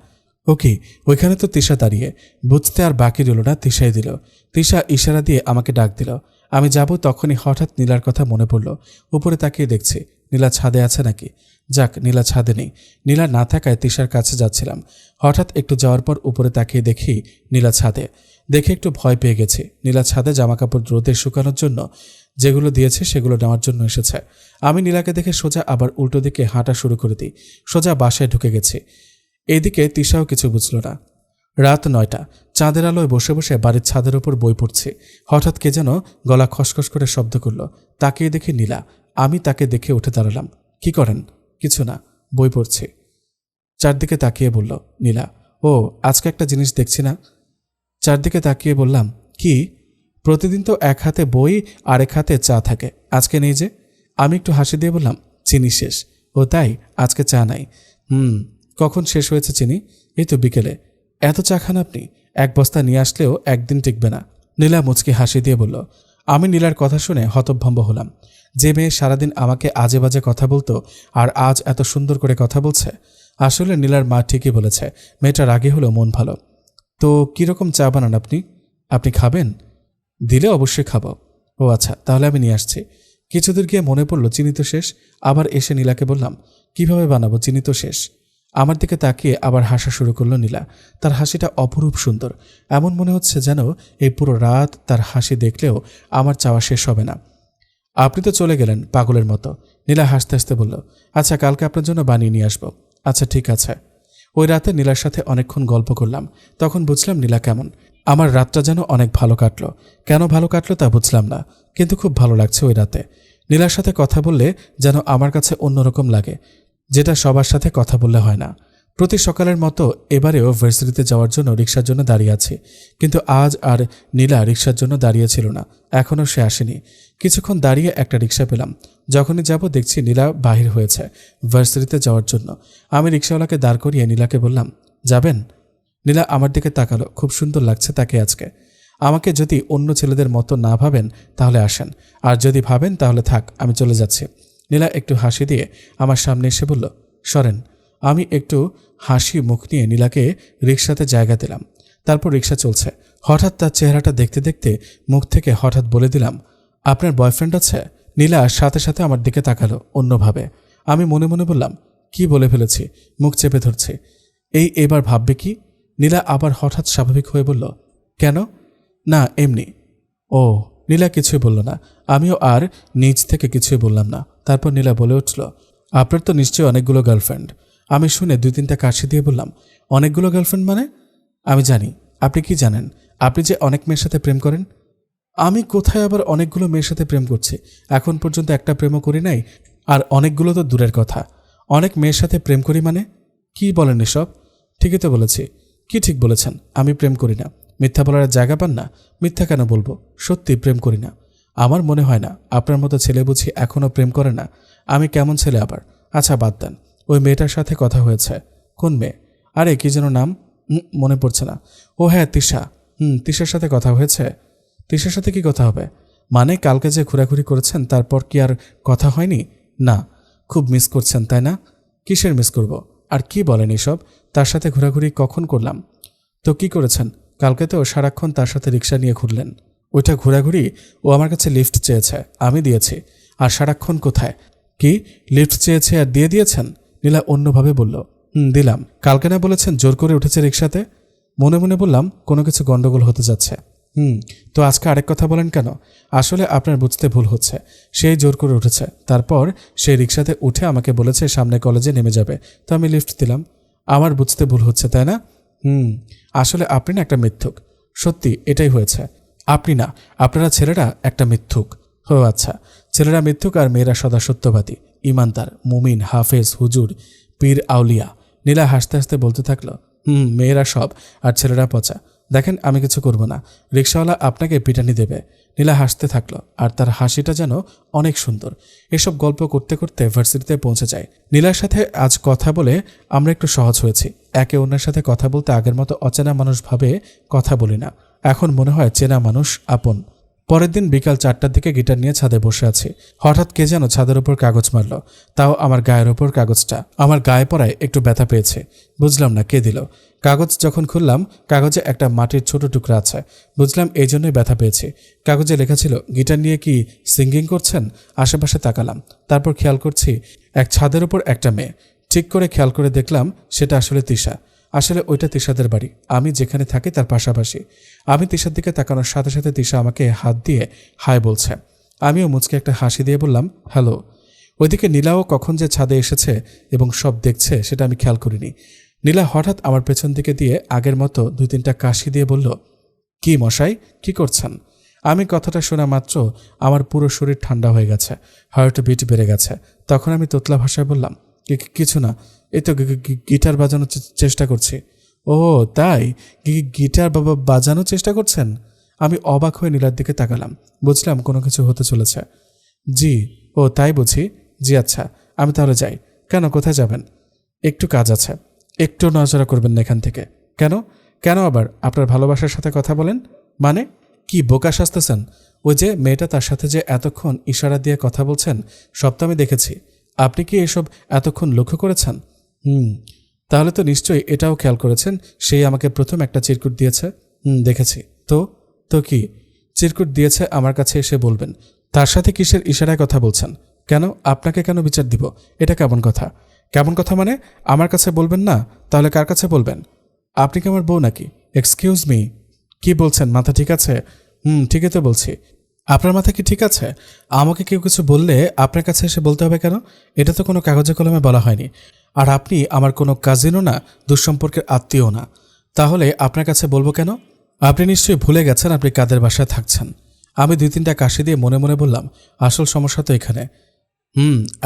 ওকে, ওইখানে তো তিশা দাঁড়িয়ে। বুঝতে আর বাকি রইল না, তিশাই দিল। তিশা ইশারা দিয়ে আমাকে ডাক দিল। আমি যাব, তখনই হঠাৎ নীলার কথা মনে পড়ল। উপরে তাকিয়ে দেখছি নীলা ছাদে আছে নাকি। যাক, নীলা ছাদে নেই। নীলা না থাকায় তিশার কাছে যাচ্ছিলাম। হঠাৎ একটু যাওয়ার পর উপরে তাকিয়ে দেখি নীলা ছাদে। দেখে একটু ভয় পেয়ে গেছি। নীলা ছাদে জামাকাপড় রোদে শুকানোর জন্য যেগুলো দিয়েছে সেগুলো নেওয়ার জন্য এসেছে। আমি নীলাকে দেখে সোজা আবার উল্টো দিকে হাঁটা শুরু করে দিই। সোজা বাসায় ঢুকে গেছি। এইদিকে তিশাও কিছু বুঝল না। রাত 9টা। চাঁদের আলোয় বসে বসে বাড়ির ছাদের ওপর বই পড়ছি। হঠাৎ কে যেন গলা খসখস করে শব্দ করল। তাকিয়ে দেখি নীলা। আমি তাকে দেখে উঠে দাঁড়ালাম। কি করেন? কিছু না, বই পড়ছি। চারদিকে তাকিয়ে বলল নীলা, ও আজকে একটা জিনিস দেখছি না। চারদিকে তাকিয়ে বললাম, কি? প্রতিদিন তো এক হাতে বই আর এক হাতে চা থাকে, আজকে নেই যে? আমি একটু হাসি দিয়ে বললাম, চিনি শেষ। ও তাই, আজকে চা নাই। কখন শেষ হয়েছে চিনি? এই তো বিকেলে। এত চা খান আপনি? এক বস্তা নিয়ে আসলেও একদিন টিকবে না। নীলা মুচকি হাসি দিয়ে বলল। আমি নীলার কথা শুনে হতভম্ব হলাম। যে মেয়ে সারাদিন আমাকে আজে বাজে কথা বলতো, আর আজ এত সুন্দর করে কথা বলছে। আসলে নীলার মা ঠিকই বলেছে, মেয়েটা রাগী হলেও মন ভালো। তো কীরকম চা বানান আপনি? আপনি খাবেন? দিলে অবশ্যই খাবো। ও আচ্ছা, তাহলে আমি নিয়ে আসছি। কিছুদূর গিয়ে মনে পড়ল চিনি তো শেষ। আবার এসে নীলাকে বললাম, কিভাবে বানাবো, চিনি তো শেষ। আমার দিকে তাকিয়ে আবার হাসা শুরু করলো নীলা। তার হাসিটা অপরূপ সুন্দর। এমন মনে হচ্ছে যেন এই পুরো রাত তার হাসি দেখলেও আমার চাওয়া শেষ হবে না। আপনি তো চলে গেলেন পাগলের মতো। নীলা হাসতে হাসতে বলল, আচ্ছা কালকে আপনার জন্য বানিয়ে নিয়ে আসবো। আচ্ছা ঠিক আছে। ওই রাতে নীলার সাথে অনেকক্ষণ গল্প করলাম। তখন বুঝলাম নীলা কেমন। আমার রাতটা যেন অনেক ভালো কাটলো। কেন ভালো কাটলো তা বুঝলাম না, কিন্তু খুব ভালো লাগছে ওই রাতে। নীলার সাথে কথা বললে যেন আমার কাছে অন্যরকম লাগে, যেটা সবার সাথে কথা বললে হয় না। প্রতি সকালের মতো এবারেও ভার্সিটিতে যাওয়ার জন্য রিক্সার জন্য দাঁড়িয়ে আছি, কিন্তু আজ আর নীলা রিক্সার জন্য দাঁড়িয়েছিল না। এখনও সে আসেনি। কিছুক্ষণ দাঁড়িয়ে একটা রিক্সা পেলাম। যখনই যাব দেখছি নীলা বাহির হয়েছে ভার্সিটিতে যাওয়ার জন্য। আমি রিক্সাওয়ালাকে দাঁড় করিয়ে নীলাকে বললাম, যাবেন? নীলা আমার দিকে তাকালো। খুব সুন্দর লাগছে তাকে আজকে। আমাকে যদি অন্য ছেলেদের মতো না ভাবেন তাহলে আসেন, আর যদি ভাবেন তাহলে থাক, আমি চলে যাচ্ছি। নীলা একটু হাসি দিয়ে আমার সামনে এসে বলল, সরেন। আমি একটু হাসি মুখ নিয়ে নীলাকে রিক্সাতে জায়গা দিলাম। তারপর রিক্সা চলছে। হঠাৎ তার চেহারাটা দেখতে দেখতে মুখ থেকে হঠাৎ বলে দিলাম, আপনার বয়ফ্রেন্ড আছে? নীলা সাথে সাথে আমার দিকে তাকালো অন্যভাবে। আমি মনে মনে বললাম, কি বলে ফেলেছি, মুখ চেপে ধরছি। এবার ভাববে কি? নীলা আবার হঠাৎ স্বাভাবিক হয়ে বলল, কেন? না, এমনি। ও। নীলা কিছুই বলল না। আমিও আর নিজ থেকে কিছুই বললাম না। তারপর নীলা বলে উঠল, আপনার তো নিশ্চয়ই অনেকগুলো গার্লফ্রেন্ড। আমি শুনে 2-3টা কাশি দিয়ে বললাম, অনেকগুলো গার্লফ্রেন্ড মানে? আমি জানি। আপনি কি জানেন? আপনি যে অনেক মেয়ের সাথে প্রেম করেন। আমি কোথায় আবার অনেকগুলো মেয়ের সাথে প্রেম করছি? এখন পর্যন্ত একটা প্রেমও করি নাই, আর অনেকগুলো তো দূরের কথা। অনেক মেয়ের সাথে প্রেম করি মানে? কি বলেন এসব? ঠিকই তো বলেছি। কি ঠিক বলেছেন? আমি প্রেম করি না। মিথ্যা বলার জায়গা পান না? মিথ্যা কেন বলবো? সত্যি প্রেম করি না। আমার মনে হয় না আপনার মতো ছেলে বুঝি এখনও প্রেম করে না। আমি কেমন ছেলে আবার? আচ্ছা বাদ দেন। ওই মেয়েটার সাথে কথা হয়েছে। কোন মেয়ে? আরে কি যেন নাম, মনে পড়ছে না। ও হ্যাঁ, তিশা। তিশার সাথে কথা হয়েছে। তিশার সাথে কি কথা হবে? মানে কালকে যে ঘোরাঘুরি করেছেন তারপর কি আর কথা হয়নি? না। খুব মিস করছেন তাই না? কিসের মিস করব? আর কি বলেন এসব? তার সাথে ঘোরাঘুরি কখন করলাম? তো কি করেছেন? কালকে তো সারাক্ষণ তার সাথে রিক্সা নিয়ে ঘুরলেন। ওইটা ঘোরাঘুরি? ও আমার কাছে লিফট চেয়েছে, আমি দিয়েছি। আর সারাক্ষণ কোথায়? কি লিফট চেয়েছে আর দিয়ে দিয়েছেন? নীলা অন্যভাবে বলল, দিলাম। কালকে না বলেছেন জোর করে উঠেছে রিক্সাতে? মনে মনে বললাম, কোনো কিছু গন্ডগোল হতে যাচ্ছে। তো আজকে আরেক কথা বলেন কেন? আসলে আপনার বুঝতে ভুল হচ্ছে। সেই জোর করে উঠেছে, তারপর সেই রিক্সাতে উঠে আমাকে বলেছে সামনে কলেজে নেমে যাবে, তো আমি লিফট দিলাম। আমার বুঝতে ভুল হচ্ছে তাই না? আসলে আপনি না একটা মিথ্যুক। সত্যি এটাই হয়েছে। আপনি না, আপনারা ছেলেরা একটা মিথ্যুক। ও আচ্ছা, ছেলেরা মিথ্যুক আর মেয়েরা সদা সত্যবাদী, ইমানদার, মুমিন, হাফেজ, হুজুর, পীর, আউলিয়া। নীলা হাসতে হাসতে বলতে থাকলো, মেয়েরা সব আর ছেলেরা পচা। দেখেন আমি কিছু করব না, রিক্সাওয়ালা আপনাকে পিটানি দেবে। নীলা হাসতে থাকলো, আর তার হাসিটা যেন অনেক সুন্দর। এসব গল্প করতে করতে ভার্সিটিতে পৌঁছে যায়। নীলার সাথে আজ কথা বলে আমরা একটু সহজ হয়েছি। একে অন্যের সাথে কথা বলতে আগের মতো অচেনা মানুষ ভাবে কথা বলি না। এখন মনে হয় চেনা মানুষ আপন। পরের দিন বিকাল 4টার দিকে গিটার নিয়ে ছাদে বসে আছি। হঠাৎ কে যেন ছাদের ওপর কাগজ মারল, তাও আমার গায়ের ওপর কাগজটা। আমার গায়ে পড়ায় একটু ব্যথা পেয়েছে। বুঝলাম না কে দিল। কাগজ যখন খুললাম, কাগজে একটা মাটির ছোট টুকরা আছে। বুঝলাম এই জন্যই ব্যথা পেয়েছি। কাগজে লেখা ছিল, গিটার নিয়ে কি সিঙ্গিং করছেন? আশেপাশে তাকালাম, তারপর খেয়াল করছি এক ছাদের ওপর একটা মেয়ে। ঠিক করে খেয়াল করে দেখলাম সেটা আসলে তিশা। আসলে ওইটা তিশাদের বাড়ি, আমি যেখানে থাকি তার পাশাপাশি। আমি তিশার দিকে তাকানোর সাথে সাথে তিশা আমাকে হাত দিয়ে হাই বলছে। আমিও মুচকে একটা হাসি দিয়ে বললাম, হ্যালো। ওইদিকে নীলাও কখন যে ছাদে এসেছে এবং সব দেখছে সেটা আমি খেয়াল করিনি। নীলা হঠাৎ আমার পেছন দিকে দিয়ে আগের মতো 2-3টা কাশি দিয়ে বলল, কি মশাই, কি করছেন? আমি কথাটা শোনা মাত্র আমার পুরো শরীর ঠান্ডা হয়ে গেছে, হার্ট বিট বেড়ে গেছে। তখন আমি তোতলা ভাষায় বললাম, কিছু না, এই তো গিটার বাজানোর চেষ্টা করছি। ও তাই, গিটার বাজানোর চেষ্টা করছেন? আমি অবাক হয়ে নীলার দিকে তাকালাম। বুঝলাম কোনো কিছু হতে চলেছে। জি। ও তাই বুঝি? জি আচ্ছা, আমি তাহলে যাই। কেন, কোথায় যাবেন? একটু কাজ আছে। একটু নজরা করবেন না এখান থেকে। কেন? কেন আবার? আপনার ভালোবাসার সাথে কথা বলেন মানে? কি বোকা সাজতেছেন? ওই যে মেয়েটা, তার সাথে যে এতক্ষণ ইশারা দিয়ে কথা বলছেন, সব তো আমি দেখেছি। আপনি কি এসব এতক্ষণ লক্ষ্য করেছেন? তাহলে তো নিশ্চয়ই এটাও খেয়াল করেছেন সেই আমাকে প্রথম একটা চিরকুট দিয়েছে। দেখেছি। তো কি চিরকুট দিয়েছে আমার কাছে এসে বলবেন? তার সাথে কিসের ইশারায় কথা বলছেন? কেন, আপনাকে কেন বিচার দিব? এটা কেমন কথা? কেমন কথা মানে? আমার কাছে বলবেন না, তাহলে কার কাছে বলবেন? আপনি কি আমার বউ নাকি? এক্সকিউজ মি, কি বলছেন? মাথা ঠিক আছে? ঠিকই তো বলছি। আপনার মাথা কি ঠিক আছে? আমাকে কেউ কিছু বললে আপনার কাছে এসে বলতে হবে কেন? এটা তো কোনো কাগজে কলমে বলা হয়নি। আর আপনি আমার কোনো কাজিনও না, দুঃসম্পর্কের আত্মীয় না। তাহলে আপনার কাছে বলবো কেন? আপনি নিশ্চয়ই ভুলে গেছেন আপনি কাদের বাসায় থাকছেন। আমি 2-3টা কাশি দিয়ে মনে মনে বললাম, আসল সমস্যা তো এখানে।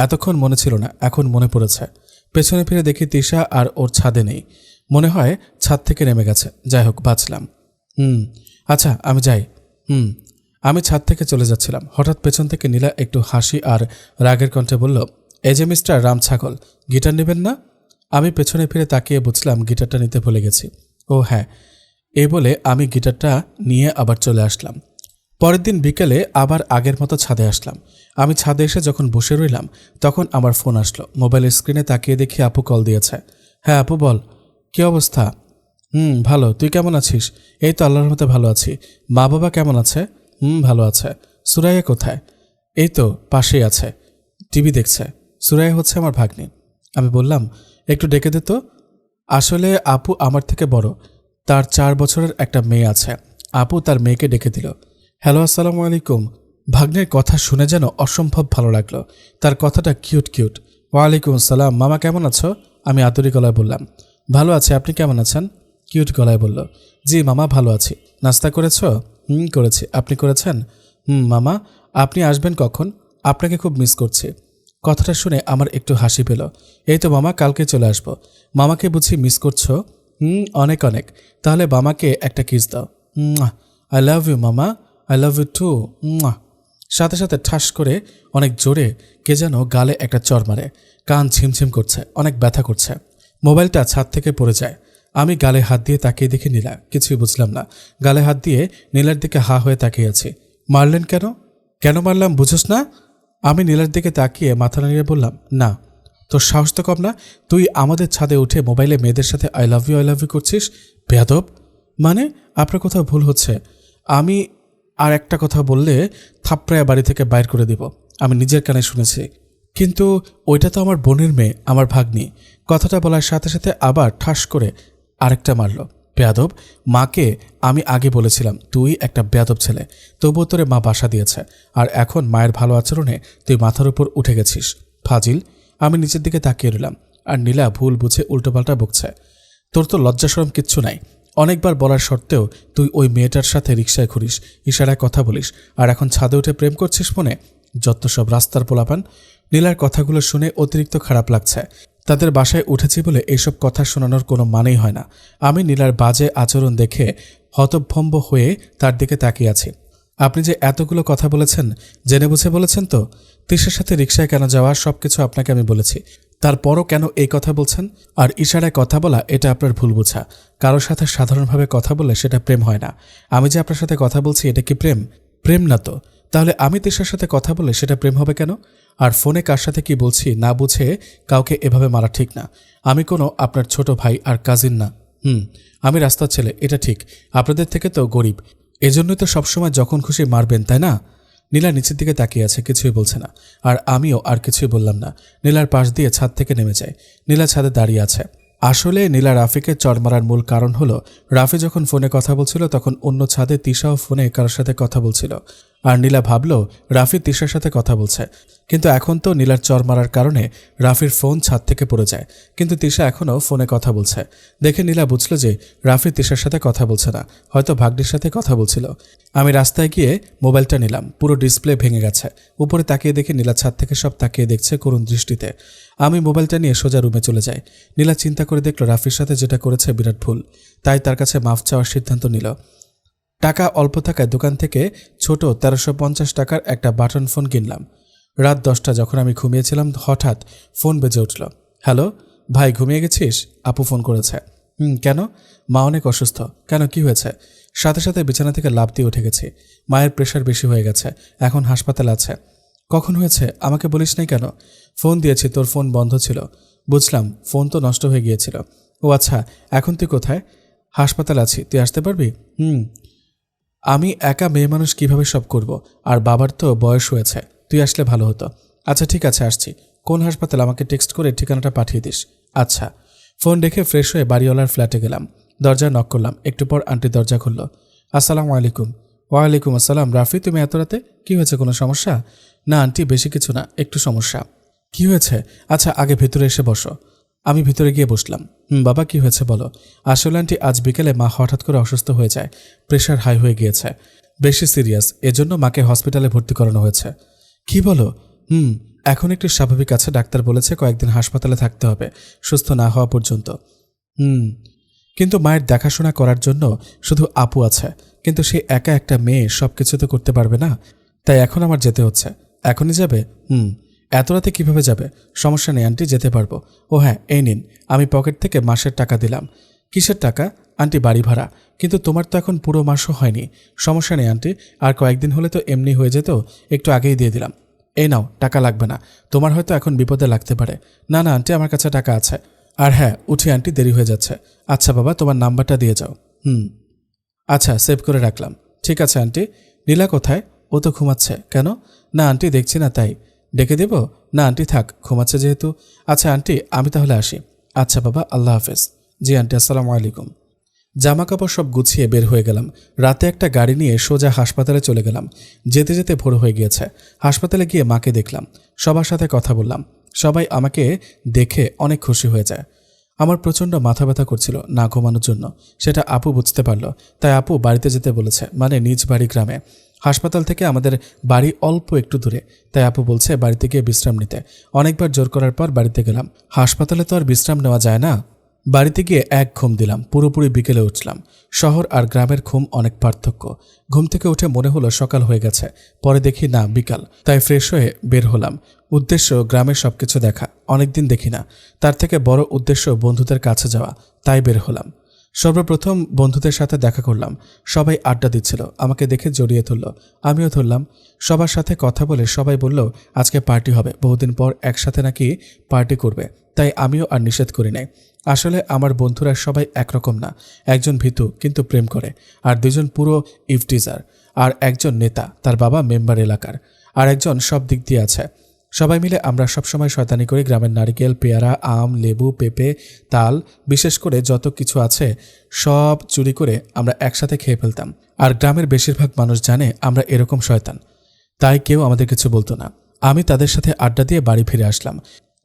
এতক্ষণ মনে ছিল না, এখন মনে পড়েছে। পেছনে ফিরে দেখি তিশা আর ওর ছাদে নেই। মনে হয় ছাদ থেকে নেমে গেছে। যাই হোক, বাঁচলাম। আচ্ছা, আমি যাই। আমি ছাদ থেকে চলে যাচ্ছিলাম, হঠাৎ পেছন থেকে নীলা একটু হাসি আর রাগের কণ্ঠে বলল, এই যে মিস্টার রাম ছাগল, গিটার নেবেন না? আমি পেছনে ফিরে তাকিয়ে বুঝলাম গিটারটা নিতে ভুলে গেছি। ও হ্যাঁ, এই বলে আমি গিটারটা নিয়ে আবার চলে আসলাম। পরের দিন বিকেলে আবার আগের মতো ছাদে আসলাম। আমি ছাদে এসে যখন বসে রইলাম তখন আমার ফোন আসলো। মোবাইলের স্ক্রিনে তাকিয়ে দেখি আপু কল দিয়েছে। হ্যাঁ আপু, বল, কি অবস্থা? ভালো, তুই কেমন আছিস? এই তো আল্লাহর রহমতে ভালো আছি। মা বাবা কেমন আছে? ভালো আছে। সুরাইয়া কোথায়? এই তো পাশেই আছে, টিভি দেখছে। সুরাইয়া হচ্ছে আমার ভাগ্নি। আমি বললাম, একটু ডেকে দে তো। আসলে আপু আমার থেকে বড়, তার 4 বছরের একটা মেয়ে আছে। আপু তার মেয়েকে ডেকে দিল। হ্যালো, আসসালামু আলাইকুম। ভাগ্নের কথা শুনে যেন অসম্ভব ভালো লাগলো। তার কথাটা কিউট কিউট। ওয়ালাইকুম আসসালাম, মামা কেমন আছো? আমি আদুরি গলায় বললাম। ভালো আছে, আপনি কেমন আছেন? কিউট গলায় বলল, জি মামা ভালো আছি। নাস্তা করেছো? করেছি। আপনি করেছেন? মামা, আপনি আসবেন কখন? আপনাকে খুব মিস করছি। কথাটা শুনে আমার একটু হাসি পেল। এই তো মামা, কালকে চলে আসবো। মামাকে বুঝি মিস করছো? অনেক অনেক। তাহলে মামাকে একটা কিস দাও। আই লাভ ইউ মামা, আই লাভ ইউ টু। সাথে সাথে ঠাস করে অনেক জোরে কে যেন গালে একটা চড় মারে। কান ঝিমঝিম করছে, অনেক ব্যথা করছে। মোবাইলটা ছাদ থেকে পড়ে যায়। আমি গালে হাত দিয়ে তাকিয়ে দেখে নীলা। কিছুই বুঝলাম না। গালে হাত দিয়ে নীলার দিকে হা হয়ে তাকিয়ে আছি। মারলেন কেন? কেন মারলাম বুঝোস না? আমি নীলার দিকে তাকিয়ে মাথা নাড়িয়ে বললাম, না। তোর সাহস তো কম না? তুই আমাদের ছাদে উঠে মোবাইলে মেয়েদের সাথে আই লাভ ইউ করছিস? বেয়াদব। মানে আপনার কোথাও ভুল হচ্ছে। আমি আর একটা কথা বললে থাপড়ায়া বাড়ি থেকে বাইর করে দিব। আমি নিজের কানে শুনেছি। কিন্তু ওইটা তো আমার বোনের মেয়ে, আমার ভাগ্নি। কথাটা বলার সাথে সাথে আবার ঠাস করে আরেকটা মারল। বেয়াদব। মাকে আমি আগে বলেছিলাম তুই একটা বেয়াদব ছেলে, তবুও তোরে মা বাসা দিয়েছে। আর এখন মায়ের ভালো আচরণে তুই মাথার উপর উঠে গেছিস, ফাজিল। আমি নিচের দিকে তাকিয়ে রইলাম আর নীলা ভুল বুঝে উল্টোপাল্টা বকছে। তোর তো লজ্জাশরম কিচ্ছু নাই। অনেকবার বলার সত্ত্বেও তুই ওই মেয়েটার সাথে রিকশায় ঘুরিস, ইশারায় কথা বলিস, আর এখন ছাদে উঠে প্রেম করছিস মনে। যত সব রাস্তার পোলাপান। নীলার কথাগুলো শুনে অতিরিক্ত খারাপ লাগছে। তাদের বাসায় উঠেছি বলে এইসব কথা শোনানোর কোনো মানেই হয় না। আমি নীলার বাজে আচরণ দেখে হতভম্ব হয়ে তার দিকে তাকিয়ে আছি। আপনি যে এতগুলো কথা বলেছেন, জেনে বুঝে বলেছেন তো? তিশার সাথে রিকশায় কেন যাওয়া, সবকিছু আপনাকে আমি বলেছি। তারপরও কেন এই কথা বলছেন? আর ইশারায় কথা বলা এটা আপনার ভুল বোঝা। কারোর সাথে সাধারণভাবে কথা বললে সেটা প্রেম হয় না। আমি যে আপনার সাথে কথা বলছি এটা কি প্রেম? প্রেম না তো। তাহলে আমি তিশার সাথে কথা বললে সেটা প্রেম হবে কেন? আর ফোনে কার সাথে কি বলছি না বুঝে কাউকে এভাবে মারা ঠিক না। আমি কোনো আপনার ছোট ভাই আর কাজিন না। আমি রাস্তার ছেলে, এটা ঠিক। আপনাদের থেকে তো গরিব, এজন্যই তো সবসময় যখন খুশি মারবেন, তাই না? নীলা নিচের দিকে তাকিয়ে আছে, কিছুই বলছে না। আর আমিও আর কিছুই বললাম না। নীলার পাশ দিয়ে ছাদ থেকে নেমে যায়। নীলা ছাদে দাঁড়িয়ে আছে। আসলে নীলা রাফিকে চড় মারার মূল কারণ হলো, রাফি যখন ফোনে কথা বলছিল তখন অন্য ছাদে তিশাও ফোনে কারোর সাথে কথা বলছিল। আর নীলা ভাবল রাফি তিশার সাথে কথা বলছে। কিন্তু এখন তো নীলার চড় মারার কারণে রাফির ফোন ছাদ থেকে পড়ে যায়, কিন্তু তিশা এখনও ফোনে কথা বলছে। দেখে নীলা বুঝল যে রাফি তিশার সাথে কথা বলছে না, হয়তো ভাগ্নির সাথে কথা বলছিল। আমি রাস্তায় গিয়ে মোবাইলটা নিলাম। পুরো ডিসপ্লে ভেঙে গেছে। উপরে তাকিয়ে দেখে নীলা ছাদ থেকে সব তাকিয়ে দেখছে করুণ দৃষ্টিতে। আমি মোবাইলটা নিয়ে সোজা রুমে চলে যাই। নীলা চিন্তা করে দেখল রাফির সাথে যেটা করেছে বিরাট ভুল। তাই তার কাছে মাফ চাওয়ার সিদ্ধান্ত নিল। টাকা অল্প থাকায় দোকান থেকে ছোট 1350 টাকার একটা বাটন ফোন কিনলাম। রাত 10টা যখন আমি ঘুমিয়েছিলাম হঠাৎ ফোন বেজে উঠল। হ্যালো ভাই, ঘুমিয়ে গেছিস? আপু ফোন করেছে। কেন? মা অনেক অসুস্থ। কেন, কি হয়েছে? সাথে সাথে বিছানা থেকে লাফ দিয়ে উঠে গেছি। মায়ের প্রেশার বেশি হয়ে গেছে, এখন হাসপাতালে আছে। কখন হয়েছে আমাকে বলিস নাই কেন? ফোন দিয়েছি, তোর ফোন বন্ধ ছিল। বুঝলাম, ফোন তো নষ্ট হয়ে গিয়েছিল। ও আচ্ছা, এখন তুই কোথায়? হাসপাতালে আছি, তুই আসতে পারবি? আমি একা মেয়ে মানুষ কিভাবে সব করব? আর বাবার তো বয়স হয়েছে, তুই আসলে ভালো হতো। আচ্ছা ঠিক আছে, আসছি। কোন হাসপাতাল আমাকে টেক্সট করে ঠিকানাটা পাঠিয়ে দিস। আচ্ছা। ফোন রেখে ফ্রেশ হয়ে বাড়িওয়ালার ফ্ল্যাটে গেলাম। দরজা নক করলাম। একটু পর আন্টি দরজা খুলল। আসসালামু আলাইকুম। ওয়ালাইকুম আসসালাম। রাফি, তুমি এত রাতে? কি হয়েছে, কোনো সমস্যা? না আন্টি, বেশি কিছু না, একটু সমস্যা। কি হয়েছে? আচ্ছা আগে ভেতরে এসে বসো। আমি ভিতরে গিয়ে বসলাম। বাবা কি হয়েছে বলো। আসলে আন্টি আজ বিকেলে মা হঠাৎ করে অসুস্থ হয়ে যায়, প্রেশার হাই হয়ে গিয়েছে, বেশি সিরিয়াস, এজন্য মাকে হসপিটালে ভর্তি করানো হয়েছে। কি বলো? এখন একটু স্বাভাবিক আছে, ডাক্তার বলেছে কয়েকদিন হাসপাতালে থাকতে হবে সুস্থ না হওয়া পর্যন্ত। কিন্তু মায়ের দেখাশোনা করার জন্য শুধু আপু আছে, কিন্তু সে একা একটা মেয়ে সবকিছু তো করতে পারবে না, তাই এখন আমার যেতে হচ্ছে। এখনই যাবে? এত রাতে কিভাবে যাবে? সমস্যা নেই আন্টি, যেতে পারবো। ও হ্যাঁ, এই নিন, আমি পকেট থেকে মাসের টাকা দিলাম। কিসের টাকা? আন্টি বাড়ি ভাড়া। কিন্তু তোমার তো এখন পুরো মাসও হয়নি। সমস্যা নেই আন্টি, আর কয়েকদিন হলে তো এমনি হয়ে যেত, একটু আগেই দিয়ে দিলাম। এই নাও, টাকা লাগবে না, তোমার হয়তো এখন বিপদে লাগতে পারে। না না আন্টি, আমার কাছে টাকা আছে। আর হ্যাঁ, উঠি আন্টি, দেরি হয়ে যাচ্ছে। আচ্ছা বাবা, তোমার নাম্বারটা দিয়ে যাও। আচ্ছা, সেভ করে রাখলাম। ঠিক আছে আন্টি। নীলা কোথায়? ও তো ঘুমাচ্ছে। কেন? না আন্টি, দেখছি না তাই। ডেকে দেব? না আন্টি থাক, ঘুমাচ্ছে যেহেতু। আচ্ছা আন্টি, আমি তাহলে আসি। আচ্ছা বাবা, আল্লাহ হাফেজ। জি আন্টি, আসসালামু আলাইকুম। জামা কাপড় সব গুছিয়ে বের হয়ে গেলাম। রাতে একটা গাড়ি নিয়ে সোজা হাসপাতালে চলে গেলাম। যেতে যেতে ভোর হয়ে গিয়েছে। হাসপাতালে গিয়ে মাকে দেখলাম, সবার সাথে কথা বললাম। সবাই আমাকে দেখে অনেক খুশি হয়ে যায়। আমার প্রচণ্ড মাথা ব্যথা করছিল না ঘুমানোর জন্য, সেটা আপু বুঝতে পারল। তাই আপু বাড়িতে যেতে বলেছে, মানে নিজ বাড়ি গ্রামে। হাসপাতাল থেকে আমাদের বাড়ি অল্প একটু দূরে, তাই আপু বলছে বাড়িতে গিয়ে বিশ্রাম নিতে। অনেকবার জোর করার পর বাড়িতে গেলাম। হাসপাতালে তো আর বিশ্রাম নেওয়া যায় না। বাড়িতে গিয়ে এক ঘুম দিলাম, পুরোপুরি বিকেলে উঠলাম। শহর আর গ্রামের ঘুম অনেক পার্থক্য। ঘুম থেকে উঠে মনে হলো সকাল হয়ে গেছে, পরে দেখি না বিকাল। তাই ফ্রেশ হয়ে বের হলাম। উদ্দেশ্য গ্রামের সবকিছু দেখা, অনেকদিন দেখি না। তার থেকে বড় উদ্দেশ্য বন্ধুদের কাছে যাওয়া, তাই বের হলাম। সর্বপ্রথম বন্ধুদের সাথে দেখা করলাম। সবাই আড্ডা দিচ্ছিল, আমাকে দেখে জড়িয়ে ধরল, আমিও ধরলাম। সবার সাথে কথা বলে সবাই বলল আজকে পার্টি হবে, বহুদিন পর একসাথে নাকি পার্টি করবে। তাই আমিও আর নিষেধ করি নাই। আসলে আমার বন্ধুরা সবাই একরকম না। একজন ভীতু কিন্তু প্রেম করে, আর দুজন পুরো ইফটিজার, আর একজন নেতা, তার বাবা মেম্বার এলাকার, আর একজন সব দিক দিয়ে আছে। সবাই মিলে আমরা সবসময় শয়তানি করি। গ্রামের নারিকেল, পেয়ারা, আম, লেবু, পেঁপে, তাল, বিশেষ করে যত কিছু আছে সব চুরি করে আমরা একসাথে খেয়ে ফেলতাম। আর গ্রামের বেশিরভাগ মানুষ জানে আমরা এরকম শয়তান, তাই কেউ আমাদের কিছু বলতো না। আমি তাদের সাথে আড্ডা দিয়ে বাড়ি ফিরে আসলাম।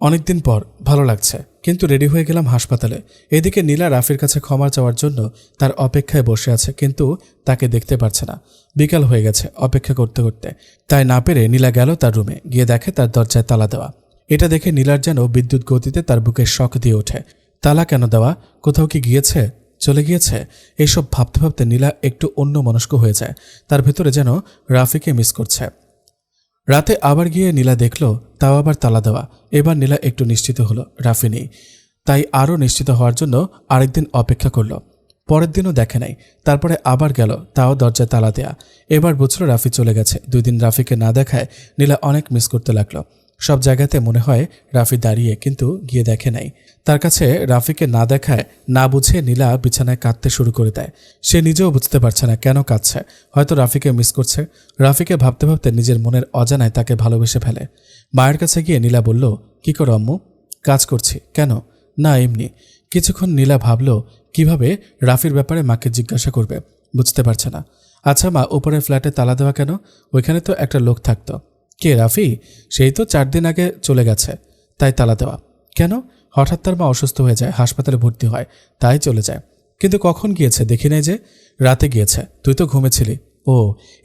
অনেকদিন পর, ভালো লাগছে। কিন্তু রেডি হয়ে গেলাম হাসপাতালে। এদিকে নীলা রাফির কাছে ক্ষমা চাওয়ার জন্য তার অপেক্ষায় বসে আছে, কিন্তু তাকে দেখতে পারছে না। বিকাল হয়ে গেছে অপেক্ষা করতে করতে। তাই না পেরে নীলা গেল তার রুমে, গিয়ে দেখে তার দরজায় তালা দেওয়া। এটা দেখে নীলার যেন বিদ্যুৎ গতিতে তার বুকে শক দিয়ে ওঠে। তালা কেন দেওয়া? কোথাও কি গিয়েছে? চলে গিয়েছে? এইসব ভাবতে ভাবতে নীলা একটু অন্যমনস্ক হয়ে যায়। তার ভেতরে যেন রাফিকে মিস করছে। রাতে আবার গিয়ে নীলা দেখল তাও আবার তালা দেওয়া। এবার নীলা একটু নিশ্চিত হলো রাফি নেই। তাই আরও নিশ্চিত হওয়ার জন্য আরেকদিন অপেক্ষা করল। পরের দিনও দেখে নাই। তারপরে আবার গেল, তাও দরজায় তালা দেয়া। এবার বুঝল রাফি চলে গেছে। 2 দিন রাফিকে না দেখায় নীলা অনেক মিস করতে লাগলো। সব জায়গাতে মনে হয় রাফি দাঁড়িয়ে, কিন্তু গিয়ে দেখে নাই। তার কাছে রাফিকে না দেখায় না বুঝে নীলা বিছানায় কাঁদতে শুরু করে দেয়। সে নিজেও বুঝতে পারছে না কেন কাঁদছে। হয়তো রাফিকে মিস করছে। রাফিকে ভাবতে ভাবতে নিজের মনের অজানায় তাকে ভালোবেসে ফেলে। মায়ের কাছে গিয়ে নীলা বলল, কি করো আম্মু? কাজ করছি। কেন? না এমনি। কিছুক্ষণ নীলা ভাবল কিভাবে রাফির ব্যাপারে মাকে জিজ্ঞাসা করবে, বুঝতে পারছে না। আচ্ছা মা, উপরের ফ্ল্যাটে তালা দেওয়া কেন? ওইখানে তো একটা লোক থাকতো। কে, রাফি? সেই তো 4 দিন আগে চলে গেছে, তাই তালা দেওয়া। কেন? হঠাৎ তার মা অসুস্থ হয়ে যায়, হাসপাতালে ভর্তি হয়, তাই চলে যায়। কিন্তু কখন গিয়েছে দেখি নাই যে। রাতে গিয়েছে, তুই তো ঘুমেছিলি। ও,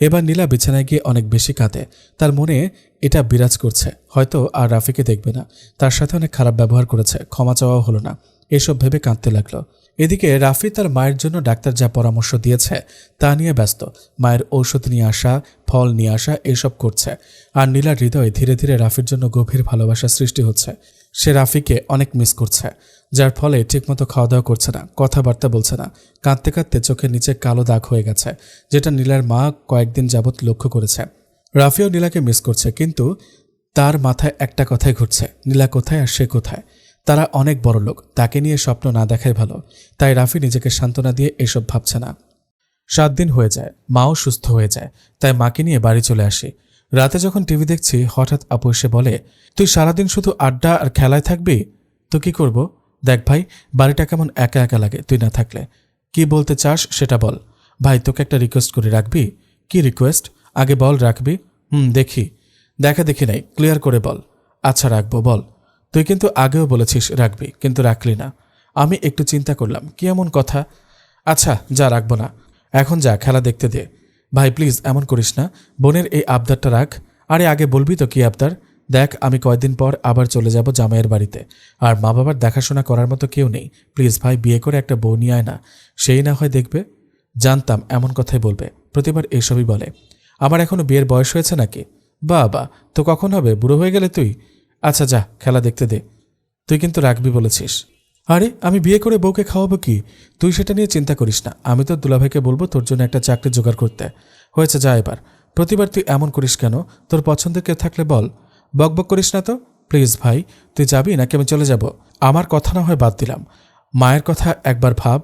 এবার নীলা বিছানায় গিয়ে অনেক বেশি কাঁদে। তার মনে এটা বিরাজ করছে, হয়তো আর রাফিকে দেখবে না, তার সাথে অনেক খারাপ ব্যবহার করেছে, ক্ষমা চাওয়াও হলো না। এসব ভেবে কাঁদতে লাগলো। এদিকে রাফি তার মায়ের জন্য ডাক্তার যা পরামর্শ দিয়েছে তা নিয়ে ব্যস্ত। মায়ের ঔষধ নিয়ে আসা, ফল নিয়ে আসা, এসব করছে। আর নীলার হৃদয়ে ধীরে ধীরে রাফির জন্য গভীর ভালোবাসা সৃষ্টি হচ্ছে। সে রাফিকে অনেক মিস করছে, যার ফলে ঠিকমতো খাওয়া দাওয়া করছে না, কথাবার্তা বলছে না। কাঁদতে কাঁদতে চোখের নিচে কালো দাগ হয়ে গেছে, যেটা নীলার মা কয়েকদিন যাবৎ লক্ষ্য করেছে। রাফিও নীলাকে মিস করছে, কিন্তু তার মাথায় একটা কথাই ঘুরছে, নীলা কোথায় আর সে কোথায়। তারা অনেক বড় লোক, তাকে নিয়ে স্বপ্ন না দেখাই ভালো। তাই রাফি নিজেকে সান্ত্বনা দিয়ে এসব ভাবছে না। 7 দিন হয়ে যায়, মাও সুস্থ হয়ে যায়। তাই মাকে নিয়ে বাড়ি চলে আসি। রাতে যখন টিভি দেখছি, হঠাৎ আপু এসে বলে, তুই সারাদিন শুধু আড্ডা আর খেলায় থাকবি? তো কি করব? দেখ ভাই, বাড়িটা কেমন একা একা লাগে তুই না থাকলে। কি বলতে চাস সেটা বল। ভাই, তোকে একটা রিকোয়েস্ট করে, রাখবি? কি রিকোয়েস্ট? আগে বল, রাখবি? দেখি। দেখা দেখি নাই, ক্লিয়ার করে বল। আচ্ছা রাখবো, বল। তুই কিন্তু আগেও বলেছিস রাখবি, কিন্তু রাখলি না। আমি একটু চিন্তা করলাম, কি এমন কথা? আচ্ছা যা, রাখবো না। এখন যা, খেলা দেখতে দে। ভাই প্লিজ এমন করিস না, বোনের এই আবদারটা রাখ। আরে আগে বলবি তো কি আবদার? দেখ, আমি কয়দিন পর আবার চলে যাব জামাইয়ের বাড়িতে, আর মা বাবার দেখাশোনা করার মতো কেউ নেই। প্লিজ ভাই, বিয়ে করে একটা বউ নিয়ে আয় না, সেই না হয় দেখবে। জানতাম এমন কথাই বলবে, প্রতিবার এসবই বলে। আমার এখনো বিয়ের বয়স হয়েছে নাকি? বা তো কখন হবে? বুড়ো হয়ে গেলে তুই। আচ্ছা যা, খেলা দেখতে দে। তুই কিন্তু রাখবি বলেছিস। আরে আমি বিয়ে করে বউকে খাওয়াবো কি? তুই সেটা নিয়ে চিন্তা করিস না, আমি তো দুলাভাইকে বলবো তোর জন্য একটা চাকরি জোগাড় করতে। হয়েছে, যা এবার। প্রতিবার তুই এমন করিস কেন? তোর পছন্দের কেউ থাকলে বল। বকবক করিস না তো প্লিজ ভাই। তুই যাবি নাকি আমি চলে যাব? আমার কথা না হয় বাদ দিলাম, মায়ের কথা একবার ভাব।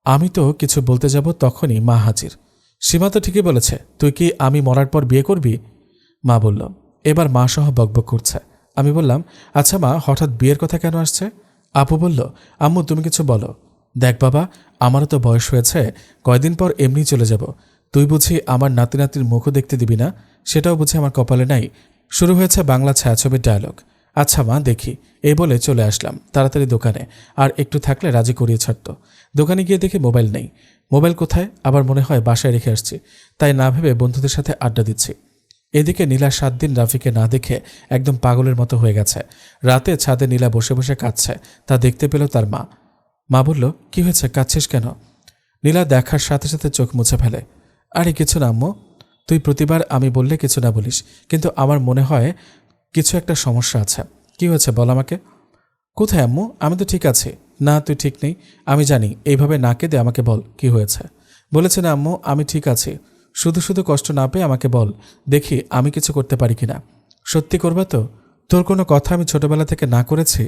আমি তো কিছু বলতে যাব, তখনই মা হাজির। সীমা তো ঠিকই বলেছে, তুই কি আমি মরার পর বিয়ে করবি? মা বলল। এবার মা সহ বকবক করছে। আমি বললাম, আচ্ছা মা, হঠাৎ বিয়ের কথা কেন আসছে? আপু বলল, আম্মু তুমি কিছু বলো। দেখ বাবা, আমারও তো বয়স হয়েছে, কয়দিন পর এমনি চলে যাব। তুই বুঝি আমার নাতি নাতির মুখও দেখতে দিবি না? সেটাও বুঝি আমার কপালে নাই। শুরু হয়েছে বাংলা ছায়াছবির ডায়লগ। আচ্ছা মা, দেখি। এই বলে চলে আসলাম তাড়াতাড়ি দোকানে। আর একটু থাকলে রাজি করিয়ে ছাড়ত। দোকানে গিয়ে দেখি মোবাইল নেই। মোবাইল কোথায়? আবার মনে হয় বাসায় রেখে আসছি, তাই না ভেবে বন্ধুদের সাথে আড্ডা দিচ্ছি। এদিকে নীলা 7 দিন রাফিকে না দেখে একদম পাগলের মতো হয়ে গেছে। রাতে ছাদে নীলা বসে বসে কাঁদছে, তা দেখতে পেল তার মা। মা বলল, কি হয়েছে, কাঁদছিস কেন? নীলা দেখার সাথে সাথে চোখ মুছে ফেলে। আরে কিছু না আম্মু, তুই প্রতিবার আমি বললে কিছু না বলিস, কিন্তু আমার মনে হয় কিছু একটা সমস্যা আছে। কি হয়েছে বল আমাকে। কোথায় আম্মু, আমি তো ঠিক আছি। না তুই ঠিক নেই, আমি জানি। এইভাবে না কেঁদে আমাকে বল কি হয়েছে। বলেছে না আম্মু, আমি ঠিক আছি। শুধু শুধু কষ্ট না পেয়ে আমাকে বল, দেখি আমি কিছু করতে পারি কিনা। সত্যি করবা তো? তোর কোনো কথা আমি ছোটবেলা থেকে না করেছি?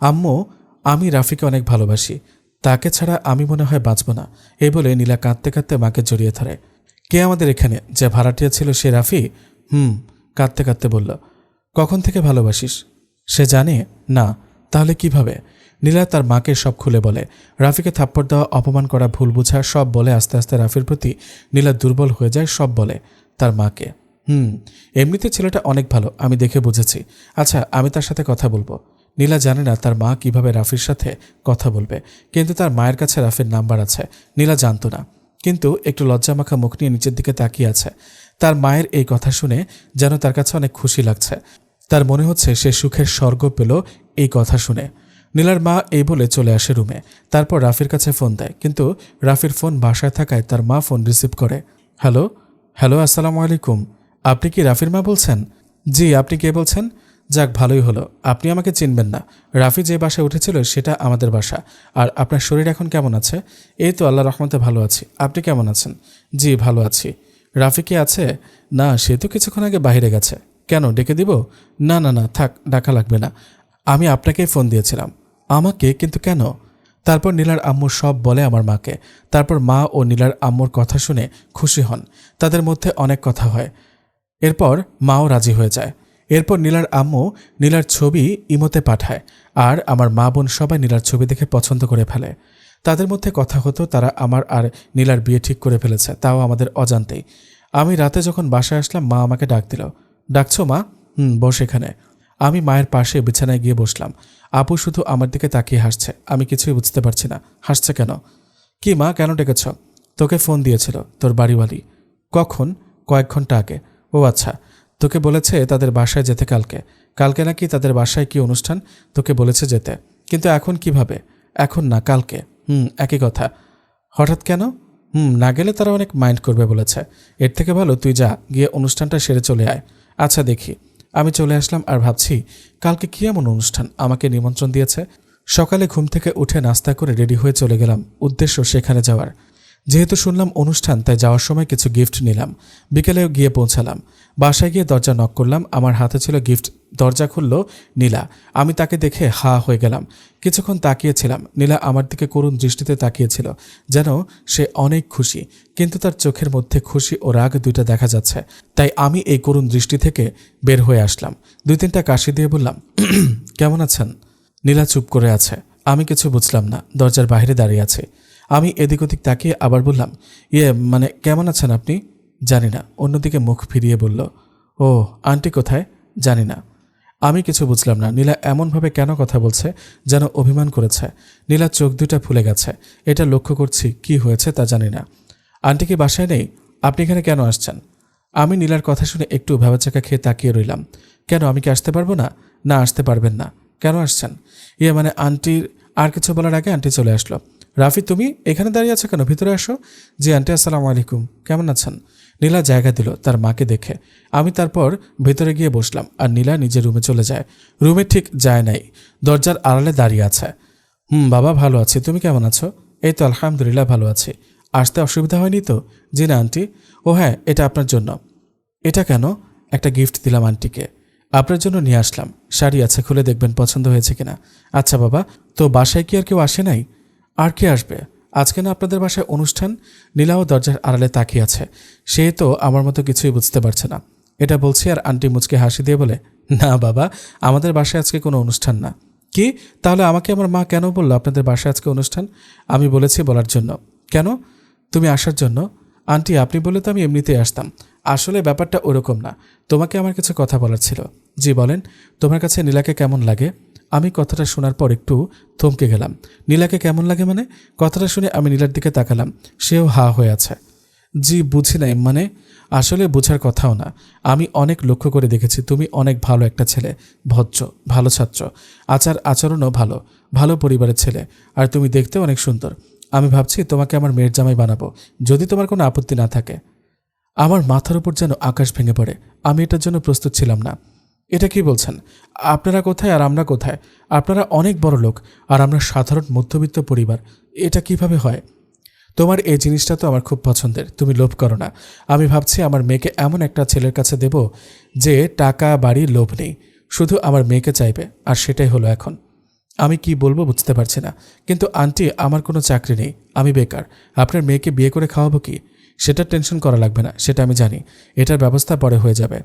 আম্মু, আমি রাফিকে অনেক ভালোবাসি, তাকে ছাড়া আমি মনে হয় বাঁচব না। এই বলে নীলা কাঁদতে কাঁদতে মাকে জড়িয়ে ধরে। কে আমাদের এখানে যে ভাড়াটিয়া ছিল সে রাফি? কাঁদতে কাঁদতে বলল। কখন থেকে ভালোবাসিস? সে জানে না। তাহলে কিভাবে? নীলা তার মাকে সব খুলে বলে। রাফিকে থাপ্পড় দেওয়া, অপমান করা, ভুল বুঝা সব বলে। আস্তে আস্তে রাফির প্রতি নীলা দুর্বল হয়ে যায়, সব বলে তার মাকে। এমনিতে ছেলেটা অনেক ভালো, আমি দেখে বুঝেছি। আচ্ছা আমি তার সাথে কথা বলবো। নীলা জানে না তার মা কিভাবে রাফির সাথে কথা বলবে, কিন্তু তার মায়ের কাছে রাফির নাম্বার আছে। নীলা জানতো না, কিন্তু একটু লজ্জামাখা মুখ নিয়ে নিচের দিকে তাকিয়ে আছে। তার মায়ের এই কথা শুনে যেন তার কাছে অনেক খুশি লাগছে। তার মনে হচ্ছে সে সুখের স্বর্গ পেল এই কথা শুনে। নীলার মা এই বলে চলে আসে রুমে। তারপর রাফির কাছে ফোন দেয়, কিন্তু রাফির ফোন বাসায় থাকায় তার মা ফোন রিসিভ করে। হ্যালো হ্যালো, আসসালামু আলাইকুম। আপনি কি রাফির মা বলছেন? জি, আপনি কে বলছেন? যাক ভালোই হলো, আপনি আমাকে চিনবেন না। রাফি যে বাসায় উঠেছিল সেটা আমাদের বাসা। আর আপনার শরীর এখন কেমন আছে? এই তো আল্লাহ রহমতে ভালো আছি, আপনি কেমন আছেন? জি ভালো আছি। রাফি কি আছে? না, সে তো কিছুক্ষণ আগে বাইরে গেছে। কেন, ডেকে দিব? না না না, থাক, ডাকা লাগবে না। আমি আপনাকেই ফোন দিয়েছিলাম। আমাকে? কিন্তু কেন? তারপর নীলার আম্মু সব বলে আমার মাকে। তারপর মা ও নীলার আম্মুর কথা শুনে খুশি হন। তাদের মধ্যে অনেক কথা হয়। এরপর মাও রাজি হয়ে যায়। এরপর নীলার আম্মু নীলার ছবি ইমোতে পাঠায়, আর আমার মা বোন সবাই নীলার ছবি দেখে পছন্দ করে ফেলে। তাদের মধ্যে কথা হতো তারা আমার আর নীলার বিয়ে ঠিক করে ফেলেছে, তাও আমাদের অজান্তেই। আমি রাতে যখন বাসায় আসলাম মা আমাকে ডাক দিল। ডাকছো মা? বস এখানে। আমি মায়ের পাশে বিছানায় গিয়ে বসলাম। আপু শুধু আমার দিকে তাকিয়ে হাসছে, আমি কিছুই বুঝতে পারছি না হাসছে কেন। কি মা, কেন ডেকেছ? তোকে ফোন দিয়েছিল তোর বাড়িওয়ালি। কখন? কয়েক ঘন্টা আগে। ও আচ্ছা, তোকে বলেছে তাদের বাসায় যেতে কালকে। কালকে নাকি তাদের বাসায় কি অনুষ্ঠান, তোকে বলেছে যেতে। কিন্তু এখন কিভাবে? এখন না, কালকে। একই কথা। হঠাৎ কেন? না গেলে তারা অনেক মাইন্ড করবে বলেছে। এর থেকে ভালো তুই যা, গিয়ে অনুষ্ঠানটা সেরে চলে আয়। আচ্ছা দেখি। আমি চলে আসলাম আর ভাবছি কালকে কি এমন অনুষ্ঠান আমাকে নিমন্ত্রণ দিয়েছে। সকালে ঘুম থেকে উঠে নাস্তা করে রেডি হয়ে চলে গেলাম, উদ্দেশ্য সেখানে যাওয়ার। যেহেতু শুনলাম অনুষ্ঠান, তাই যাওয়ার সময় কিছু গিফট নিলাম। বিকেলে গিয়ে পৌঁছালাম। বাসায় গিয়ে দরজা নক করলাম, আমার হাতে ছিল গিফট। দরজা খুলল নীলা। আমি তাকে দেখে হা হয়ে গেলাম। কিছুক্ষণ তাকিয়েছিলাম। নীলা আমার দিকে করুণ দৃষ্টিতে তাকিয়েছিল, যেন সে অনেক খুশি, কিন্তু তার চোখের মধ্যে খুশি ও রাগ দুইটা দেখা যাচ্ছে। তাই আমি এই করুণ দৃষ্টি থেকে বের হয়ে আসলাম। 2-3টা কাশি দিয়ে বললাম, কেমন আছেন? নীলা চুপ করে আছে। আমি কিছু বুঝলাম না, দরজার বাইরে দাঁড়িয়ে আছে। আমি এদিক ওদিক তাকিয়ে আবার বললাম, মানে কেমন আছেন আপনি? জানি না। অন্যদিকে মুখ ফিরিয়ে বলল, ও আন্টি কোথায়? জানি না। আমি কিছু বুঝলাম না নীলা এমনভাবে কেন কথা বলছে, যেন অভিমান করেছে। নীলার চোখ দুটা ফুলে গেছে। এটা লক্ষ্য করছি, কি হয়েছে তা জানি না। আন্টি কি বাসায় নেই? আপনি এখানে কেন আসছেন? আমি নীলার কথা শুনে একটু ভেবাচাকা খেয়ে তাকিয়ে রইলাম। কেন, আমি কি আসতে পারবো না? না, আসতে পারবেন না। কেন আসছেন? মানে আন্টির আর কিছু বলার আগে আন্টি চলে আসলো। রাফি, তুমি এখানে দাঁড়িয়ে আছো কেন? ভিতরে আসো। জি আন্টি, আসসালামু আলাইকুম, কেমন আছেন? নীলা জায়গা দিল তার মাকে দেখে। আমি তারপর ভেতরে গিয়ে বসলাম আর নীলা নিজের রুমে চলে যায়। রুমে ঠিক যায় নাই, দরজার আড়ালে দাঁড়িয়ে আছে। বাবা, ভালো আছি, তুমি কেমন আছো? এই তো আলহামদুলিল্লাহ ভালো আছি। আসতে অসুবিধা হয়নি তো? জি না আন্টি। ও হ্যাঁ, এটা আপনার জন্য। এটা কেন? একটা গিফট দিলাম আন্টিকে, আপনার জন্য নিয়ে আসলাম। শাড়ি আছে, খুলে দেখবেন পছন্দ হয়েছে কিনা। আচ্ছা বাবা, তো বাসায় কি আর কেউ আসে নাই? আর কে আসবে? আজকে না আপনাদের বাসায় অনুষ্ঠান? নীলাও দরজার আড়ালে তাকিয়ে আছে। সে তো আমার মতো কিছুই বুঝতে পারছে না। এটা বলছি আর আন্টি মুচকে হাসি দিয়ে বলে, না বাবা, আমাদের বাসায় আজকে কোনো অনুষ্ঠান না। কি? তাহলে আমাকে আমার মা কেন বললো আপনাদের বাসায় আজকে অনুষ্ঠান? আমি বলেছি বলার জন্য। কেন? তুমি আসার জন্য। আন্টি, আপনি বলে তো আমি এমনিতেই আসতাম। আসলে ব্যাপারটা ওরকম না, তোমাকে আমার কিছু কথা বলার ছিল। জি বলেন। তোমার কাছে নীলাকে কেমন লাগে? আমি কথাটা শোনার পর একটু থমকে গেলাম। নীলাকে কেমন লাগে মানে? কথাটা শুনে আমি নীলার দিকে তাকালাম। সেও হা হয়ে আছে। জি বুঝি নাই মানে? আসলে বোঝার কথাও না। আমি অনেক লক্ষ্য করে দেখেছি তুমি অনেক ভালো একটা ছেলে, ভদ্র, ভালো ছাত্র, আচরণও ভালো, ভালো পরিবারের ছেলে। আর তুমি দেখতে অনেক সুন্দর। আমি ভাবছি তোমাকে আমার মেয়ের জামাই বানাবো, যদি তোমার কোনো আপত্তি না থাকে। আমার মাথার উপর যেন আকাশ ভেঙে পড়ে। আমি এটার জন্য প্রস্তুত ছিলাম না। এটা কি বলছেন? আপনারা কোথায় আর আমরা কোথায়? আপনারা অনেক বড় লোক আর আমরা সাধারণ মধ্যবিত্ত পরিবার। এটা কিভাবে হয়? তোমার এই জিনিসটা তো আমার খুব পছন্দের, তুমি লোভ করো না। আমি ভাবছি আমার মেয়েকে এমন একটা ছেলের কাছে দেব যে টাকা বাড়ি লোভ নেই, শুধু আমার মেয়েকে চাইবে, আর সেটাই হলো এখন। আমি কি বলবো বুঝতে পারছি না। কিন্তু আন্টি, আমার কোনো চাকরি নেই, আমি বেকার। আপনার মেয়েকে বিয়ে করে খাওয়াবো কি? সেটা টেনশন করা লাগবে না, সেটা আমি জানি। এটার ব্যবস্থা পরে হয়ে যাবে।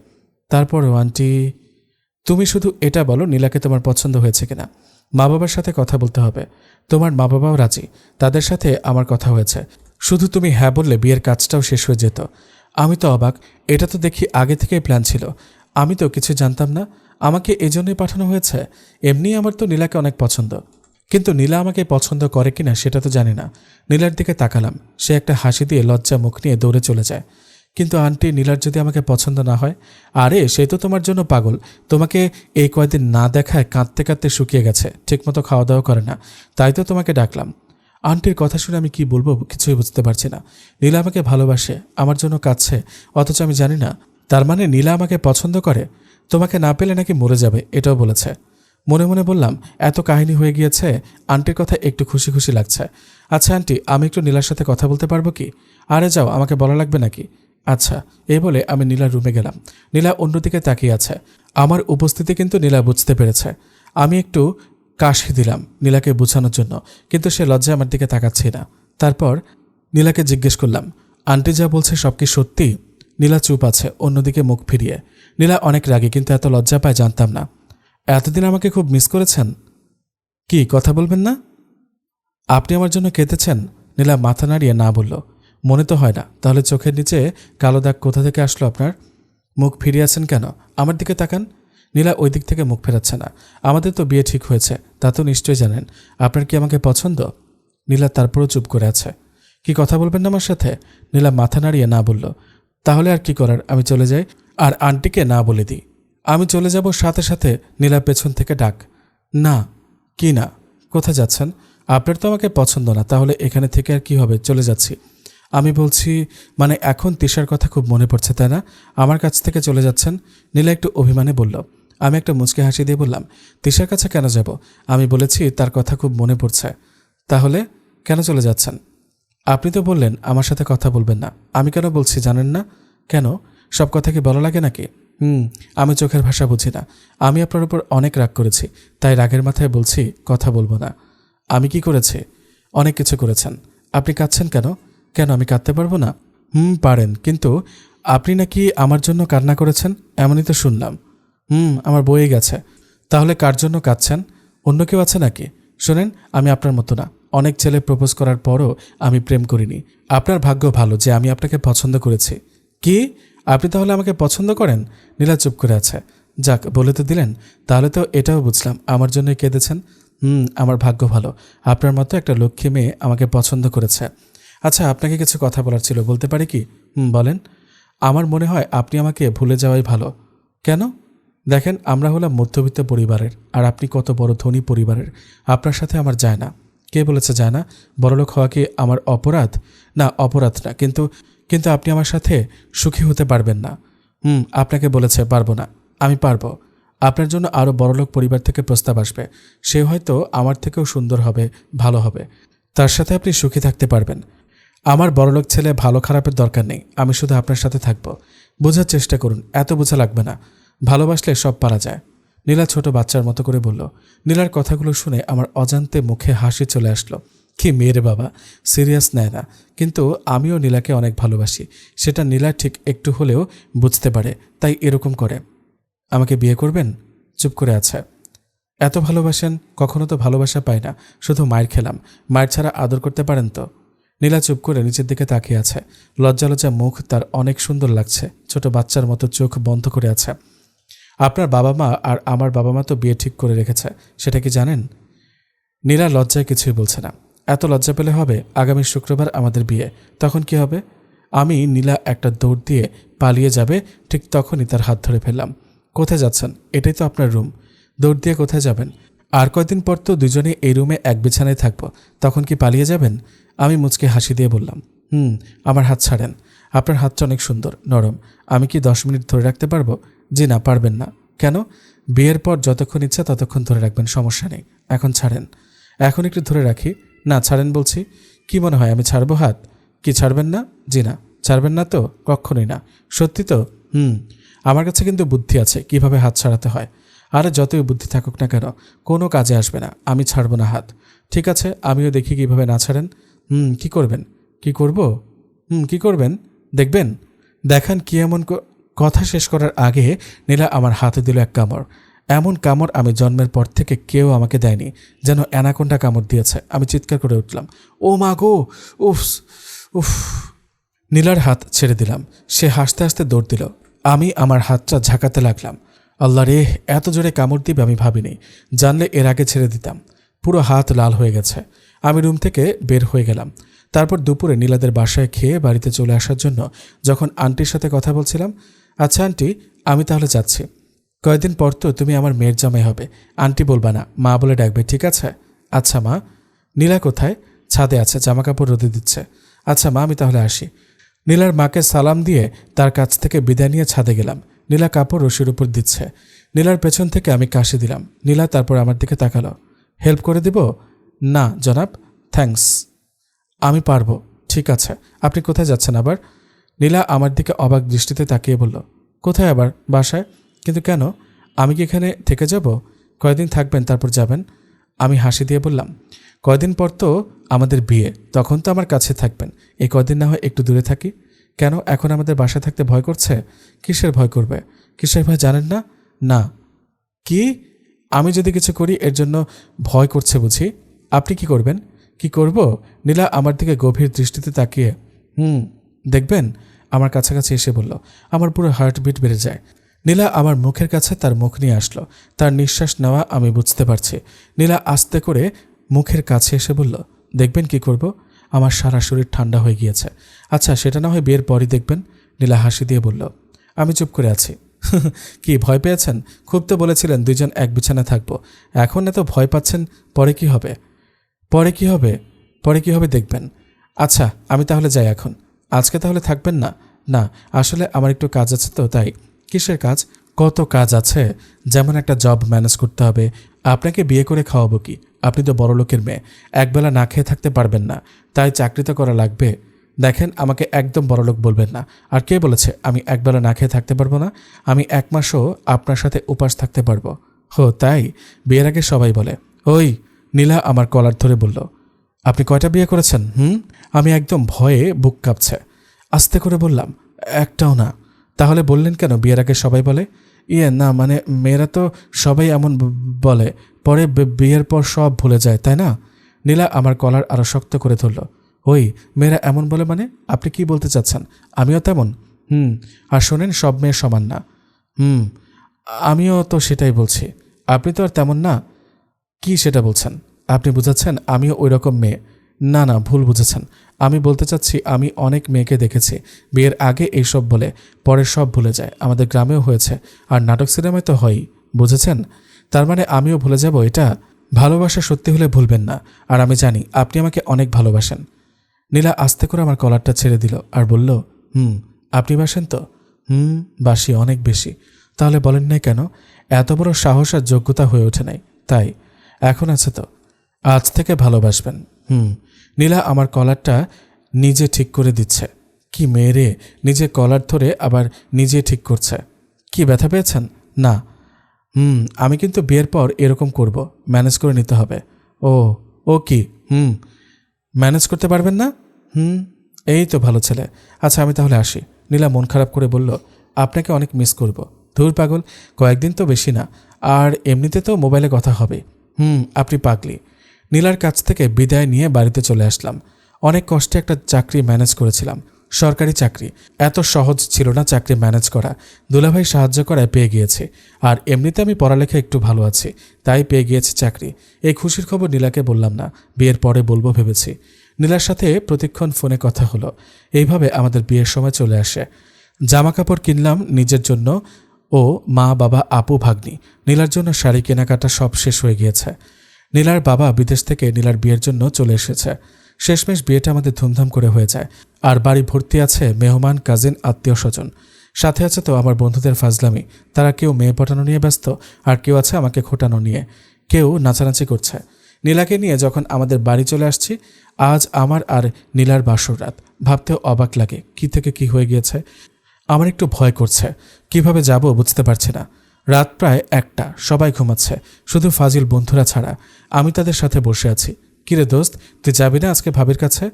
তারপরও আন্টি, তুমি শুধু এটা বলো নীলাকে তোমার পছন্দ হয়েছে কিনা। মা বাবার সাথে কথা বলতে হবে। তোমার মা বাবাও রাজি, তাদের সাথে আমার কথা হয়েছে। শুধু তুমি হ্যাঁ বললে বিয়ের কাজটাও শেষ হয়ে যেত। আমি তো অবাক, এটা তো দেখি আগে থেকেই প্ল্যান ছিল। আমি তো কিছু জানতাম না। আমাকে এজন্যই পাঠানো হয়েছে। এমনি আমার তো নীলাকে অনেক পছন্দ, কিন্তু নীলা আমাকে পছন্দ করে কিনা সেটা তো জানি না। নীলার দিকে তাকালাম, সে একটা হাসি দিয়ে লজ্জা মুখ নিয়ে দৌড়ে চলে যায়। কিন্তু আন্টি, নীলার যদি আমাকে পছন্দ না হয়? আরে সে তো তোমার জন্য পাগল। তোমাকে এই কয়েকদিন না দেখায় কাঁদতে কাঁদতে শুকিয়ে গেছে, ঠিকমতো খাওয়া দাওয়া করে না, তাই তো তোমাকে ডাকলাম। আন্টির কথা শুনে আমি কি বলবো কিছুই বুঝতে পারছি না। নীলা আমাকে ভালোবাসে, আমার জন্য কাঁদছে, অথচ আমি জানি না। তার মানে নীলা আমাকে পছন্দ করে? তোমাকে না পেলে নাকি মরে যাবে, এটাও বলেছে। মনে মনে বললাম, এত কাহিনী হয়ে গিয়েছে, আন্টির কথা একটু খুশি খুশি লাগছে। আচ্ছা আন্টি, আমি একটু নীলার সাথে কথা বলতে পারবো কি? আরে যাও, আমাকে বলা লাগবে নাকি? আচ্ছা, এই বলে আমি নীলার রুমে গেলাম। নীলা অন্যদিকে তাকিয়ে আছে। আমার উপস্থিতি কিন্তু নীলা বুঝতে পেরেছে। আমি একটু কাশি দিলাম নীলাকে বোঝানোর জন্য, কিন্তু সে লজ্জায় আমার দিকে তাকাচ্ছে না। তারপর নীলাকে জিজ্ঞেস করলাম, আন্টি যা বলছে সব কি সত্যি? নীলা চুপ আছে, অন্যদিকে মুখ ফিরিয়ে। নীলা অনেক রাগী, কিন্তু এত লজ্জা পায় জানতাম না। এতদিন আমাকে খুব মিস করেছেন? কি কথা বলবেন না? আপনি আমার জন্য কেঁদেছেন? নীলা মাথা নাড়িয়ে না বলল। মনে তো হয় না। তাহলে চোখের নিচে কালো দাগ কোথা থেকে আসলো আপনার? মুখ ফিরিয়ে আছেন কেন? আমার দিকে তাকান। নীলা ওই দিক থেকে মুখ ফেরাচ্ছে না। আমাদের তো বিয়ে ঠিক হয়েছে, তা তো নিশ্চয়ই জানেন। আপনার কি আমাকে পছন্দ? নীলা তারপরও চুপ করে আছে। কি কথা বলবেন না আমার সাথে? নীলা মাথা নাড়িয়ে না বলল। তাহলে আর কি করার, আমি চলে যাই আর আন্টিকে না বলে দিই। আমি চলে যাব সাথে সাথে নীলা পেছন থেকে ডাক। না। কি না? কোথায় যাচ্ছেন? আপনার তো আমাকে পছন্দ না, তাহলে এখানে থেকে আর কি হবে, চলে যাচ্ছি। আমি বলছি, মানে এখন তিশার কথা খুব মনে পড়ছে তাই না? আমার কাছ থেকে চলে যাচ্ছেন? নীলা একটু অভিমানে বলল। আমি একটা মুচকি হাসি দিয়ে বললাম, তিশার কাছে কেন যাব? আমি বলেছি তার কথা খুব মনে পড়ছে। তাহলে কেন চলে যাচ্ছেন? আপনি তো বললেন আমার সাথে কথা বলবেন না। আমি কেন বলছি জানেন না? কেন? সব কথা কি বলা লাগে নাকি? আমি চোখের ভাষা বুঝি না। আমি আপনার উপর অনেক রাগ করেছি, তাই রাগের মাথায় বলছি কথা বলবো না। আমি কি করেছি? অনেক কিছু করেছেন। আপনি কাঁদছেন কেন? কেন, আমি কাঁদতে পারবো না? পারেন, কিন্তু আপনি নাকি আমার জন্য কান্না করেছেন, এমনই তো শুনলাম। আমার বয়ে গেছে। তাহলে কার জন্য কাঁদছেন? অন্য কেউ আছে নাকি? শোনেন, আমি আপনার মতো না। অনেক ছেলে প্রপোজ করার পরও আমি প্রেম করিনি। আপনার ভাগ্য ভালো যে আমি আপনাকে পছন্দ করেছি। কি? আপনি তাহলে আমাকে পছন্দ করেন? নীলা চুপ করে আছে। যাক, বলে তো দিলেন, তাহলে তো এটাও বুঝলাম আমার জন্যই কেঁদেছেন। আমার ভাগ্য ভালো, আপনার মতো একটা লক্ষ্মী মেয়ে আমাকে পছন্দ করেছে। আচ্ছা, আপনাকে কিছু কথা বলার ছিল, বলতে পারি কি? বলেন। আমার মনে হয় আপনি আমাকে ভুলে যাওয়াই ভালো। কেন? দেখেন, আমরা হলাম মধ্যবিত্ত পরিবারের, আর আপনি কত বড় ধনী পরিবারের। আপনার সাথে আমার যায় না। কে বলেছে যায় না? বড়লোক হওয়া কি আমার অপরাধ? না, অপরাধ না, কিন্তু কিন্তু আপনি আমার সাথে সুখী হতে পারবেন না। আপনাকে বলেছে পারবো না। আমি পারবো। আপনার জন্য আরও বড়লোক পরিবার থেকে প্রস্তাব আসবে। সে হয়তো আমার থেকেও সুন্দর হবে, ভালো হবে। তার সাথে আপনি সুখী থাকতে পারবেন। আমার বড়লোক ছেলে ভালো খারাপের দরকার নেই, আমি শুধু আপনার সাথে থাকবো। বোঝার চেষ্টা করুন, এত বোঝা লাগবে না। ভালোবাসলে সব পারা যায়। নীলা ছোট বাচ্চার মতো করে বলল। নীলার কথাগুলো শুনে আমার অজান্তে মুখে হাসি চলে আসলো। কি মেয়েরে বাবা, সিরিয়াস নেয় না। কিন্তু আমিও নীলাকে অনেক ভালোবাসি, সেটা নীলা ঠিক একটু হলেও বুঝতে পারে, তাই এরকম করে। আমাকে বিয়ে করবেন? চুপ করে আছে। এত ভালোবাসেন, কখনো তো ভালোবাসা পাই না, শুধু মায়ের খেলাম। মায়ের ছাড়া আদর করতে পারেন তো? নীলা চুপ করে নিচের দিকে তাকিয়ে আছে। লজ্জা লজ্জা মুখ তার অনেক সুন্দর লাগছে। ছোট বাচ্চার মতো চোখ বন্ধ করে আছে। আপনার বাবা মা আর আমার বাবা মা তো বিয়ে ঠিক করে রেখেছে, সেটা কি জানেন? নীলা লজ্জায় কিছুই বলছে না। এত লজ্জা পেলে হবে? আগামী শুক্রবার আমাদের বিয়ে, তখন কি হবে? নীলা একটা দৌড় দিয়ে পালিয়ে যাবে, ঠিক তখনই তার হাত ধরে ফেললাম। কোথায় যাচ্ছেন? এটাই তো আপনার রুম। দৌড় দিয়ে কোথায় যাবেন? আর কয়দিন পর তো দুজনে এই রুমে এক বিছানায় থাকবো, তখন কি পালিয়ে যাবেন? আমি মুচকে হাসি দিয়ে বললাম, আমার হাত ছাড়েন। আপনার হাতটা অনেক সুন্দর, নরম। আমি কি 10 মিনিট ধরে রাখতে পারবো? জি না, পারবেন না। কেন? বিয়ের পর যতক্ষণ ইচ্ছা ততক্ষণ ধরে রাখবেন, সমস্যা নেই। এখন ছাড়েন। এখন একটু ধরে রাখি। না, ছাড়েন বলছি। কি মনে হয় আমি ছাড়বো হাত? কি ছাড়বেন না? জি না। ছাড়বেন না তো? কখনোই না। সত্যি তো? আমার কাছে কিন্তু বুদ্ধি আছে কিভাবে হাত ছাড়াতে হয়। আরে যতই বুদ্ধি থাকুক না কেন, কোনো কাজে আসবে না। আমি ছাড়বো না হাত। ঠিক আছে, আমিও দেখি কিভাবে না ছাড়েন। কি করবেন? কি করব? কি করবেন? দেখবেন। দেখান কি এমন। কথা শেষ করার আগে নীলা আমার হাতে দিল এক কামড়। এমন কামড় আমি জন্মের পর থেকে কেউ আমাকে দেয়নি, যেন অ্যানাকোন্ডা কামড় দিয়েছে। আমি চিৎকার করে উঠলাম, ও মা গো! উফ উফ! নীলার হাত ছেড়ে দিলাম। সে হাসতে হাসতে দৌড় দিল। আমি আমার হাতটা ঝাঁকাতে লাগলাম। আল্লাহ রে, এত জোরে কামড় দিবে আমি ভাবিনি। জানলে এর আগে ছেড়ে দিতাম। পুরো হাত লাল হয়ে গেছে। আমি রুম থেকে বের হয়ে গেলাম। তারপর দুপুরে নীলাদের বাসায় খেয়ে বাড়িতে চলে আসার জন্য যখন আন্টির সাথে কথা বলছিলাম, আচ্ছা আন্টি, আমি তাহলে যাচ্ছি। কয়েকদিন পর তো তুমি আমার মেয়ের জামাই হবে। আন্টি বলবা না, মা বলে ডাকবে, ঠিক আছে? আচ্ছা মা। নীলা কোথায়? ছাদে আছে, জামাকাপড় রোদে দিচ্ছে। আচ্ছা মা, আমি তাহলে আসি। নীলার মাকে সালাম দিয়ে তার কাছ থেকে বিদায় নিয়ে ছাদে গেলাম। নীলা কাপড় রশির উপর দিচ্ছে। নীলার পেছন থেকে আমি কাশি দিলাম। নীলা তারপর আমার দিকে তাকালো। হেল্প করে দিব? না জনাব, থ্যাঙ্কস। আমি পারবো। ঠিক আছে, আপনি কোথায় যাচ্ছেন আবার? নীলা আমার দিকে অবাক দৃষ্টিতে তাকিয়ে বলল, কোথায় আবার? বাসায়। কিন্তু কেন? আমি কি এখানে থেকে যাব? কয়দিন থাকবেন তারপর যাবেন? আমি হাসি দিয়ে বললাম, কয়দিন পর তো আমাদের বিয়ে, তখন তো আমার কাছে থাকবেন। এই কয়দিন না হয় একটু দূরে থাকি। কেন, এখন আমাদের বাসায় থাকতে ভয় করছে? কিসের ভয় করবে? কিসের ভয় জানেন না? না। কি? আমি যদি কিছু করি এর জন্য ভয় করছে বুঝি? আপনি কি করবেন? কি করব? নীলা আমার দিকে গভীর দৃষ্টিতে তাকিয়ে দেখবেন, আমার কাছাকাছি এসে বলল। আমার পুরো হার্টবিট বেড়ে যায়। নীলা আমার মুখের কাছে তার মুখ নিয়ে আসলো। তার নিঃশ্বাস নেওয়া আমি বুঝতে পারছি। নীলা আস্তে করে মুখের কাছে এসে বলল, দেখবেন কি করব? আমার সারা শরীর ঠান্ডা হয়ে গিয়েছে। আচ্ছা, সেটা না হয় বিয়ের পরই দেখবেন। নীলা হাসি দিয়ে বলল। আমি চুপ করে আছি। কি ভয় পেয়েছেন? খুব তো বলেছিলেন দুইজন এক বিছানায় থাকবো। এখন এত ভয় পাচ্ছেন, পরে কি হবে? পরে কি হবে? পরে কি হবে দেখবেন। আচ্ছা, আমি তাহলে যাই এখন। আজকে তাহলে থাকবেন না? না, আসলে আমার একটু কাজ আছে তো তাই। কিসের কাজ? কত কাজ আছে। যেমন একটা জব ম্যানেজ করতে হবে। আপনাকে বিয়ে করে খাওয়াবো কি? আপনি তো বড়লোকের মেয়ে, একবেলা না খেয়ে থাকতে পারবেন না, তাই চাকরি তো করা লাগবে। দেখেন, আমাকে একদম বড়লোক বলবেন না। আর কে বলেছে আমি একবেলা না খেয়ে থাকতে পারবো না? আমি 1 মাসও আপনার সাথে উপাস থাকতে পারবো। হো তাই? বিয়ের আগে সবাই বলে। ওই, নীলা আমার কলার ধরে বলল, আপনি কয়টা বিয়ে করেছেন? আমি একদম ভয়ে বুক কাঁপছে। আস্তে করে বললাম, একটাও না। তাহলে বললেন কেন বিয়ের আগে সবাই বলে? না মানে মেয়েরা তো সবাই এমন বলে, পরে বিয়ের পর সব ভুলে যায়, তাই না? নীলা আমার কলার আরো শক্ত করে ধরল। ওই, মেয়েরা এমন বলে মানে? আপনি কি বলতে চাচ্ছেন? আমিও তেমন? আর শোনেন, সব মেয়ে সমান না। আমিও তো সেটাই বলছি। আপনি তো আর তেমন না। কি সেটা বলছেন? আপনি বুঝাচ্ছেন আমিও ওই রকম মেয়ে? না না, ভুল বুঝেছেন। আমি বলতে চাচ্ছি আমি অনেক মেয়েকে দেখেছি বিয়ের আগে এইসব বলে পরে সব ভুলে যায়। আমাদের গ্রামেও হয়েছে, আর নাটক সিনেমায় তো হয়ই। বুঝেছেন? তার মানে আমিও ভুলে যাব এটা? ভালোবাসা সত্যি হলে ভুলবেন না, আর আমি জানি আপনি আমাকে অনেক ভালোবাসেন। নীলা আস্তে করে আমার কলারটা ছেড়ে দিল আর বলল, আপনি বাসেন তো? বাসি, অনেক বেশি। তাহলে বলেন নাই কেন? এত বড় সাহস আর যোগ্যতা হয়ে ওঠে নাই, তাই। এখন আছে তো? আজ থেকে ভালোবাসবেন। নীলা আমার কলারটা নিজে ঠিক করে দিচ্ছে। কি মেরে, নিজে কলার ধরে আবার নিজে ঠিক করছে। কি ব্যথা পেয়েছেন? না। আমি কিন্তু বিয়ের পর এরকম করব, ম্যানেজ করে নিতে হবে। ও ও কি? ম্যানেজ করতে পারবেন না? এই তো ভালো ছেলে। আচ্ছা আমি তাহলে আসি। নীলা মন খারাপ করে বলল, আপনাকে অনেক মিস করব। ধুর পাগল, কয়েকদিন তো বেশি না, আর এমনিতে তো মোবাইলে কথা হবে। আপনি পাগলি। নীলার কাছ থেকে বিদায় নিয়ে বাড়িতে চলে আসলাম। অনেক কষ্টে একটা চাকরি ম্যানেজ করেছিলাম, সরকারি চাকরি। এত সহজ ছিল না চাকরি ম্যানেজ করা। দুলাভাই সাহায্য করায় পেয়ে গিয়েছে, আর এমনিতে আমি পড়ালেখা একটু ভালো আছি, তাই পেয়ে গিয়েছে চাকরি। এই খুশির খবর নীলাকে বললাম না, বিয়ের পরে বলবো ভেবেছি। নীলার সাথে প্রতিক্ষণ ফোনে কথা হলো। এইভাবে আমাদের বিয়ের সময় চলে আসে। জামা কাপড় কিনলাম নিজের জন্য ও মা বাবা আপু ভাগ্নি। নীলার জন্য শাড়ি কেনাকাটা সব শেষ হয়ে গিয়েছে। নীলার বাবা বিদেশ থেকে নীলার বিয়ের জন্য চলে এসেছে। শেষমেশ বিয়েটা আমাদের ধুমধাম করে হয়ে যায়, আর বাড়ি ভর্তি আছে মেহমান, কাজিন, আত্মীয় স্বজন। সাথে আছে তো আমার বন্ধুদের ফাজলামি। তারা কেউ মেয়ে পটানো নিয়ে ব্যস্ত, আর কেউ আছে আমাকে খোটানো নিয়ে। কেউ নাচানাচি করছে। নীলাকে নিয়ে যখন আমাদের বাড়ি চলে আসছি, আজ আমার আর নীলার বাসর রাত। ভাবতেও অবাক লাগে কি থেকে কি হয়ে গিয়েছে। আমার একটু ভয় করছে, কিভাবে যাব বুঝতে পারছি না। রাত প্রায় 1টা, সবাই ঘুমাচ্ছে, শুধু ফাজিল বন্ধুরা ছাড়া। আমি তাদের সাথে বসে আছি। কিরে দোস্ত, তুই যাবি না আজকে ভাবির কাছে?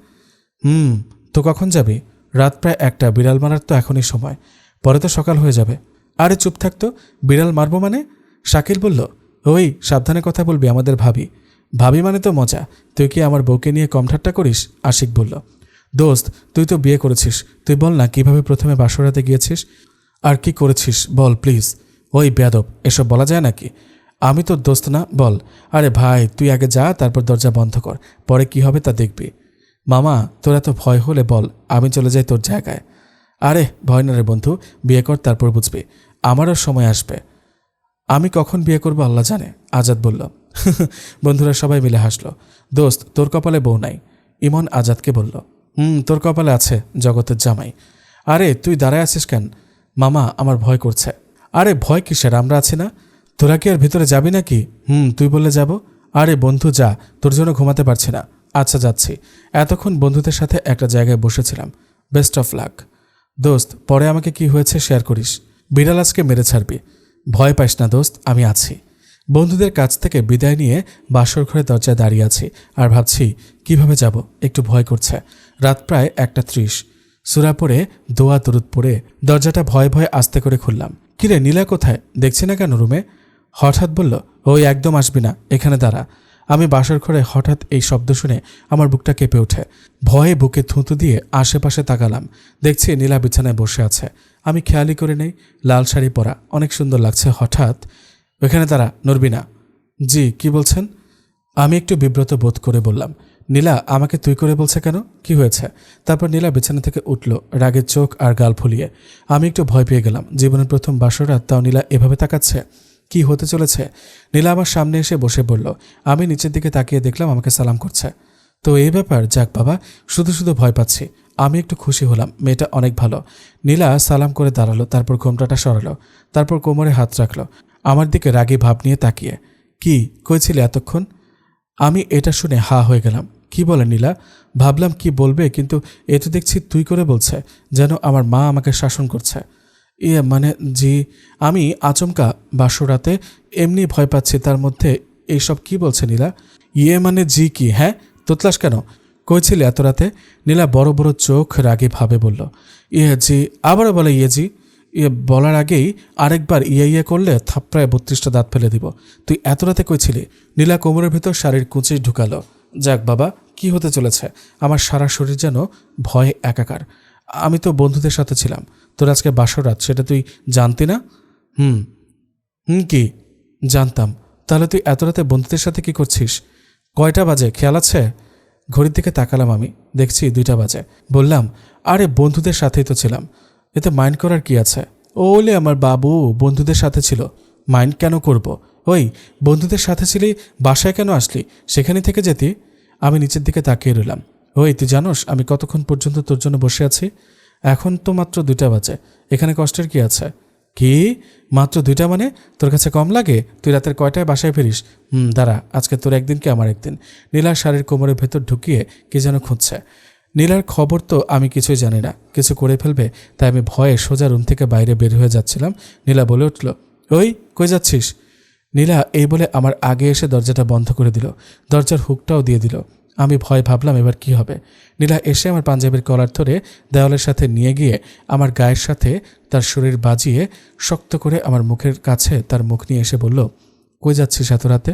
তো কখন যাবি? রাত প্রায় 1টা, বিড়াল মারার তো এখনই সময়, পরে তো সকাল হয়ে যাবে। আরে চুপ থাকতো, বিড়াল মারবো মানে? শাকিল বলল, ওই সাবধানে কথা বলবি, আমাদের ভাবি। ভাবি মানে তো মজা, তুই কি আমার বউকে নিয়ে কম ঠাট্টা করিস? আশিক বলল, দোস্ত তুই তো বিয়ে করেছিস, তুই বল না কিভাবে প্রথমে বাসরাতে গিয়েছিস, আর কি করেছিস বল প্লিজ। ওই বেয়াদব, এসব বলা যায় নাকি? আমি তোর দোস্ত না, বল। আরে ভাই তুই আগে যা, তারপর দরজা বন্ধ কর, পরে কি হবে তা দেখবি। মামা তোর এত ভয় হলে বল, আমি চলে যাই তোর জায়গায়। আরে ভয় না রে বন্ধু, বিয়ে কর, তারপর বুঝবি, আমারও সময় আসবে। আমি কখন বিয়ে করব আল্লাহ জানে, আজাদ বলল। বন্ধুরা সবাই মিলে হাসলো। দোস্ত তোর কপালে বউ নাই, ইমন আজাদকে বলল। তোর কপালে আছে জগতের জামাই। আরে তুই দাঁড়ায় আছিস কেন? মামা আমার ভয় করছে। আরে ভয় কিসের, আমরা আছি না। তোরা কি আর ভিতরে যাবি নাকি? তুই বললে যাব। আরে বন্ধু যা, তোর জন্য ঘুমাতে পারছি না। আচ্ছা যাচ্ছি। এতক্ষণ বন্ধুদের সাথে একটা জায়গায় বসেছিলাম। Best of luck. দোস্ত পরে আমাকে কি হয়েছে শেয়ার করিস। বিড়াল আজকে মেরে ছাড়বি। ভয় পাইস না দোস্ত, আমি আছি। বন্ধুদের কাছ থেকে বিদায় নিয়ে বাসর ঘরে দরজায় দাঁড়িয়ে আছি, আর ভাবছি কিভাবে যাব, একটু ভয় করছে। রাত প্রায় 1:30। সূরা পড়ে দোয়া দরুদ পড়ে দরজাটা ভয়ে ভয়ে আস্তে করে খুললাম। কিরে নীলা কোথায়, দেখছি না কেন রুমে? হঠাৎ বলল, ওই একদম আসবি না, এখানে দাঁড়া। আমি বাসর ঘরে হঠাৎ এই শব্দ শুনে আমার বুকটা কেঁপে ওঠে। ভয়ে বুকে থুঁতু দিয়ে আশেপাশে তাকালাম। দেখছি নীলা বিছানায় বসে আছে। আমি খেয়ালই করে নেই, লাল শাড়ি পরা, অনেক সুন্দর লাগছে। হঠাৎ, ওইখানে দাঁড়া, নড়বি না। জি কি বলছেন? আমি একটু বিব্রত বোধ করে বললাম। নীলা আমাকে তুই করে বলছে কেন, কি হয়েছে? তারপর নীলা বিছানা থেকে উঠল, রাগের চোখ আর গাল ফুলিয়ে। আমি একটু ভয় পেয়ে গেলাম। জীবনের প্রথম বাসরাত, তাও নীলা এভাবে তাকাচ্ছে। কি হতে চলেছে? নীলা আমার সামনে এসে বসে বলল। আমি নিচের দিকে তাকিয়ে দেখলাম আমাকে সালাম করছে। তো এই ব্যাপার, যাক বাবা, শুধু শুধু ভয় পাচ্ছি। আমি একটু খুশি হলাম, মেয়েটা অনেক ভালো। নীলা সালাম করে দাঁড়ালো, তারপর ঘোমটাটা সরালো, তারপর কোমরে হাত রাখলো, আমার দিকে রাগী ভাব নিয়ে তাকিয়ে। কি কইছিলে এতক্ষণ? আমি এটা শুনে হা হয়ে গেলাম। কি বলে নীলা? ভাবলাম কি বলবে, কিন্তু এ তো দেখছি তুই করে বলছে, যেন আমার মা আমাকে শাসন করছে। মানে জি। আমি আচমকা বাসরাতে এমনি ভয় পাচ্ছি, তার মধ্যে এইসব কি বলছে নীলা? মানে জি কি? হ্যাঁ তোতলাস কেন? কইছিলে এত রাতে? নীলা বড় বড় চোখ রাগে ভাবে বলল। জি। আবারও বলে জি। বলার আগেই আরেকবার ইয়ে করলে থাপ্পড়ায় 32টা দাঁত ফেলে দিব। তুই এত রাতে কইছিলি? নীলা কোমরের ভেতর শাড়ির কুঁচি ঢুকালো। যাক বাবা, কি হতে চলেছে? আমার সারা শরীর যেন ভয়ে একাকার। আমি তো বন্ধুদের সাথে ছিলাম, তোর আজকে বাসর রাত, সেটা তুই জানতি না? কি? জানতাম। তাহলে তুই এত রাতে বন্ধুদের সাথে কি করছিস? কয়টা বাজে খেয়াল আছে? ঘড়ির দিকে তাকালাম আমি, দেখছি 2টা বাজে। বললাম, আরে বন্ধুদের সাথেই তো ছিলাম, এতে মাইন্ড করার কি আছে? ওলে আমার বাবু বন্ধুদের সাথে ছিল, মাইন্ড কেন করব? ওই বন্ধুদের সাথে ছিলি, বাসায় কেন আসলি? সেখানে থেকে যেতি। আমি নিচের দিকে তাকিয়ে রইলাম। ওই তুই জানোস আমি কতক্ষণ পর্যন্ত তোর জন্য বসে আছি? এখন তো মাত্র 2টা বাজে, এখানে কষ্টের কি আছে? কি? মাত্র 2টা মানে তোর কাছে কম লাগে? তুই রাতের কয়টায় বাসায় ফিরিস? দাঁড়া, আজকে তোর একদিন কি আমার একদিন। নীলার শাড়ির কোমরের ভেতর ঢুকিয়ে কি যেন খুঁজছে। নীলার খবর তো আমি কিছুই জানি না, কিছু করে ফেলবে, তাই আমি ভয়ে সোজা রুম থেকে বাইরে বের হয়ে যাচ্ছিলাম। নীলা বলে উঠল, ওই কই যাচ্ছিস? নীলা এই বলে আমার আগে এসে দরজাটা বন্ধ করে দিল, দরজার হুকটাও দিয়ে দিল। আমি ভয় ভাবলাম এবার কি হবে। নীলা এসে আমার পাঞ্জাবির কলার ধরে দেওয়ালের সাথে নিয়ে গিয়ে আমার গায়ের সাথে তার শরীর বাজিয়ে শক্ত করে আমার মুখের কাছে তার মুখ নিয়ে এসে বলল, কই যাচ্ছিস এত রাতে?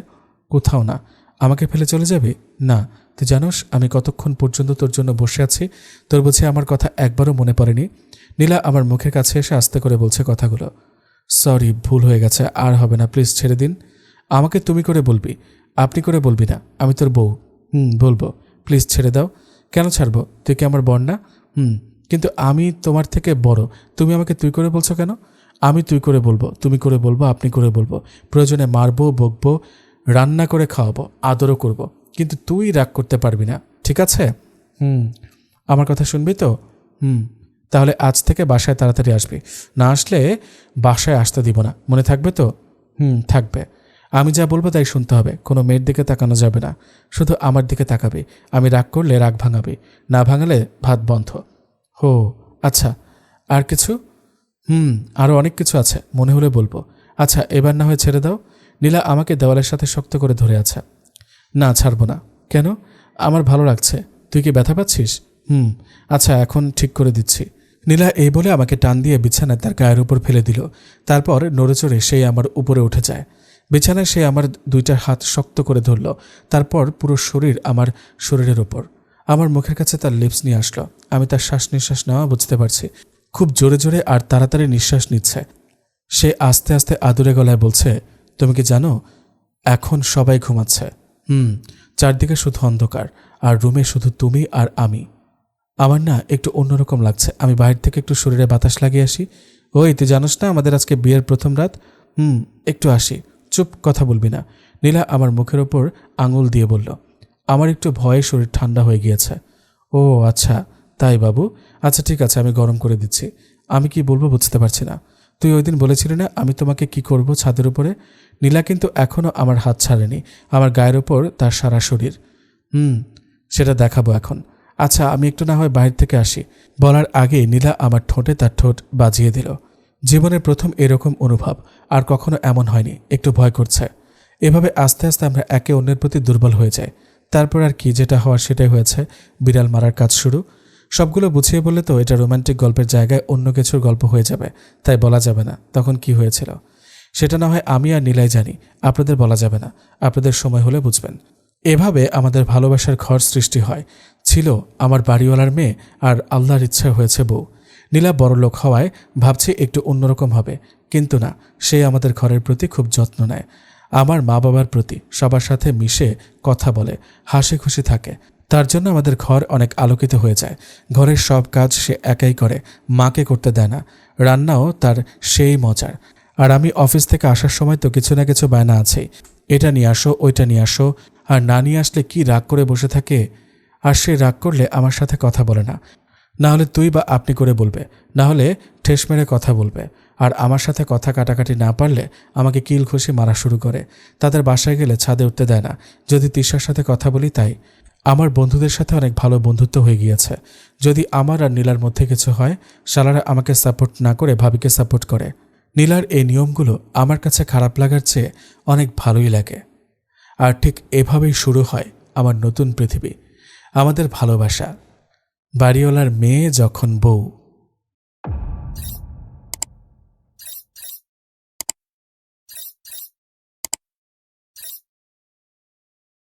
কোথাও না। আমাকে ফেলে চলে যাবি? না। তুই জানোস আমি কতক্ষণ পর্যন্ত তোর জন্য বসে আছি? তোর বুঝে আমার কথা একবারও মনে পড়েনি? নীলা আমার মুখের কাছে এসে আস্তে করে বলছে কথাগুলো। সরি, ভুল হয়ে গেছে, আর হবে না, প্লিজ ছেড়ে দিন। আমাকে তুমি করে বলবি, আপনি করে বলবি না, আমি তোর বউ। বলবো, প্লিজ ছেড়ে দাও। কেন ছাড়বো? তুই কি আমার বর না? কিন্তু আমি তোমার থেকে বড়, তুমি আমাকে তুই করে বলছো কেন? আমি তুই করে বলবো, তুমি করে বলবো, আপনি করে বলবো, প্রয়োজনে মারবো, বকবো, রান্না করে খাওয়াবো, আদরও করব, কিন্তু তুই রাগ করতে পারবি না, ঠিক আছে? আমার কথা শুনবি তো? তাহলে আজ থেকে বাসায় তাড়াতাড়ি আসবি, না আসলে বাসায় আসতে দিব না, মনে থাকবে তো? থাকবে। আমি যা বলবো তাই শুনতে হবে, কোনো মেয়ের দিকে তাকানো যাবে না, শুধু আমার দিকে তাকাবি। আমি রাগ করলে রাগ ভাঙাবি, না ভাঙালে ভাত বন্ধ। হো আচ্ছা, আর কিছু? আরও অনেক কিছু আছে, মনে হলে বলবো। আচ্ছা এবার না হয় ছেড়ে দাও। নীলা আমাকে দেওয়ালের সাথে শক্ত করে ধরে আছে। না, ছাড়বো না। কেন? আমার ভালো লাগছে। তুই কি ব্যথা পাচ্ছিস? আচ্ছা এখন ঠিক করে দিচ্ছি। নীলা এই বলে আমাকে টান দিয়ে বিছানায় তার গায়ের উপর ফেলে দিল। তারপর নড়েচড়ে সেই আমার উপরে উঠে যায়। বিছানায় সে আমার 2টা হাত শক্ত করে ধরল, তারপর পুরো শরীর আমার শরীরের ওপর। আমার মুখের কাছে তার লিপস নিয়ে আসলো। আমি তার শ্বাস নিঃশ্বাস নেওয়া বুঝতে পারছি, খুব জোরে জোরে আর তাড়াতাড়ি নিঃশ্বাস নিচ্ছে। সে আস্তে আস্তে আদুরে গলায় বলছে, তুমি কি জানো এখন সবাই ঘুমাচ্ছে? চারদিকে শুধু অন্ধকার, আর রুমে শুধু তুমি আর আমি। আমার না একটু অন্যরকম লাগছে, আমি বাইরে থেকে একটু শরীরে বাতাস লাগিয়ে আসি। ওই তুই জানোস না আমাদের আজকে বিয়ের প্রথম রাত? একটু আসি। চুপ, কথা বলবি না। নীলা আমার মুখের ওপর আঙুল দিয়ে বলল। আমার একটু ভয়ে শরীর ঠান্ডা হয়ে গিয়েছে। ও আচ্ছা তাই বাবু, আচ্ছা ঠিক আছে, আমি গরম করে দিচ্ছি। আমি কি বলবো বুঝতে পারছি না। তুই ওই দিন বলেছিলি না আমি তোমাকে কি করব ছাদের উপরে? নীলা কিন্তু এখনও আমার হাত ছাড়েনি, আমার গায়ের ওপর তার সারা শরীর। সেটা দেখাবো এখন। আচ্ছা আমি একটু না হয় বাইরে থেকে আসি। বলার আগে নীলা আমার ঠোঁটে তার ঠোঁট বাজিয়ে দিল। জীবনের প্রথম এরকম অনুভব, আর কখনো এমন হয়নি, একটু ভয় করছে। এভাবে আস্তে আস্তে আমরা একে অন্যের প্রতি দুর্বল হয়ে যাই। তারপর আর কি, যেটা হওয়ার সেটাই হয়েছে, বিড়াল মারার কাজ শুরু। সবগুলো বুঝিয়ে বললে তো এটা রোমান্টিক গল্পের জায়গায় অন্য কিছুর গল্প হয়ে যাবে, তাই বলা যাবে না তখন কি হয়েছিল। সেটা না হয় আমি আর নীলাই জানি, আপনাদের বলা যাবে না, আপনাদের সময় হলে বুঝবেন। এভাবে আমাদের ভালোবাসার ঘর সৃষ্টি হয়। ছিল আমার বাড়িওয়ালার মেয়ে, আর আল্লাহর ইচ্ছা হয়েছে বউ। নীলা বড়লোক হওয়ায় ভাবছি একটু অন্যরকম হবে, কিন্তু না, সে আমাদের ঘরের প্রতি খুব যত্ন নেয়। আমার মা বাবার প্রতি, সবার সাথে মিশে কথা বলে, হাসি খুশি থাকে। তার জন্য আমাদের ঘর অনেক আলোকিত হয়ে যায়। ঘরের সব কাজ সে একাই করে, মাকে করতে দেয় না। রান্নাও তার সেই মজার। আর আমি অফিস থেকে আসার সময় তো কিছু না কিছু বায়না আছেই, এটা নিয়ে আসো, ওইটা নিয়ে আসো। আর না নিয়ে আসলে কি রাগ করে বসে থাকে। আর সে রাগ করলে আমার সাথে কথা বলে না, না হলে তুই বা আপনি করে বলবে, না হলে ঠেস মেরে কথা বলবে। আর আমার সাথে কথা কাটাকাটি না পারলে আমাকে কিল ঘুষি মারা শুরু করে। তাদের বাসায় গেলে ছাদে উঠতে দেয় না, যদি তিশার সাথে কথা বলি তাই। আমার বন্ধুদের সাথে অনেক ভালো বন্ধুত্ব হয়ে গিয়েছে। যদি আমার আর নীলার মধ্যে কিছু হয়, শালারা আমাকে সাপোর্ট না করে ভাবিকে সাপোর্ট করে। নীলার এই নিয়মগুলো আমার কাছে খারাপ লাগার চেয়ে অনেক ভালোই লাগে। আর ঠিক এভাবেই শুরু হয় আমার নতুন পৃথিবী, আমাদের ভালোবাসা। বাড়িওয়ালার মেয়ে যখন বউ।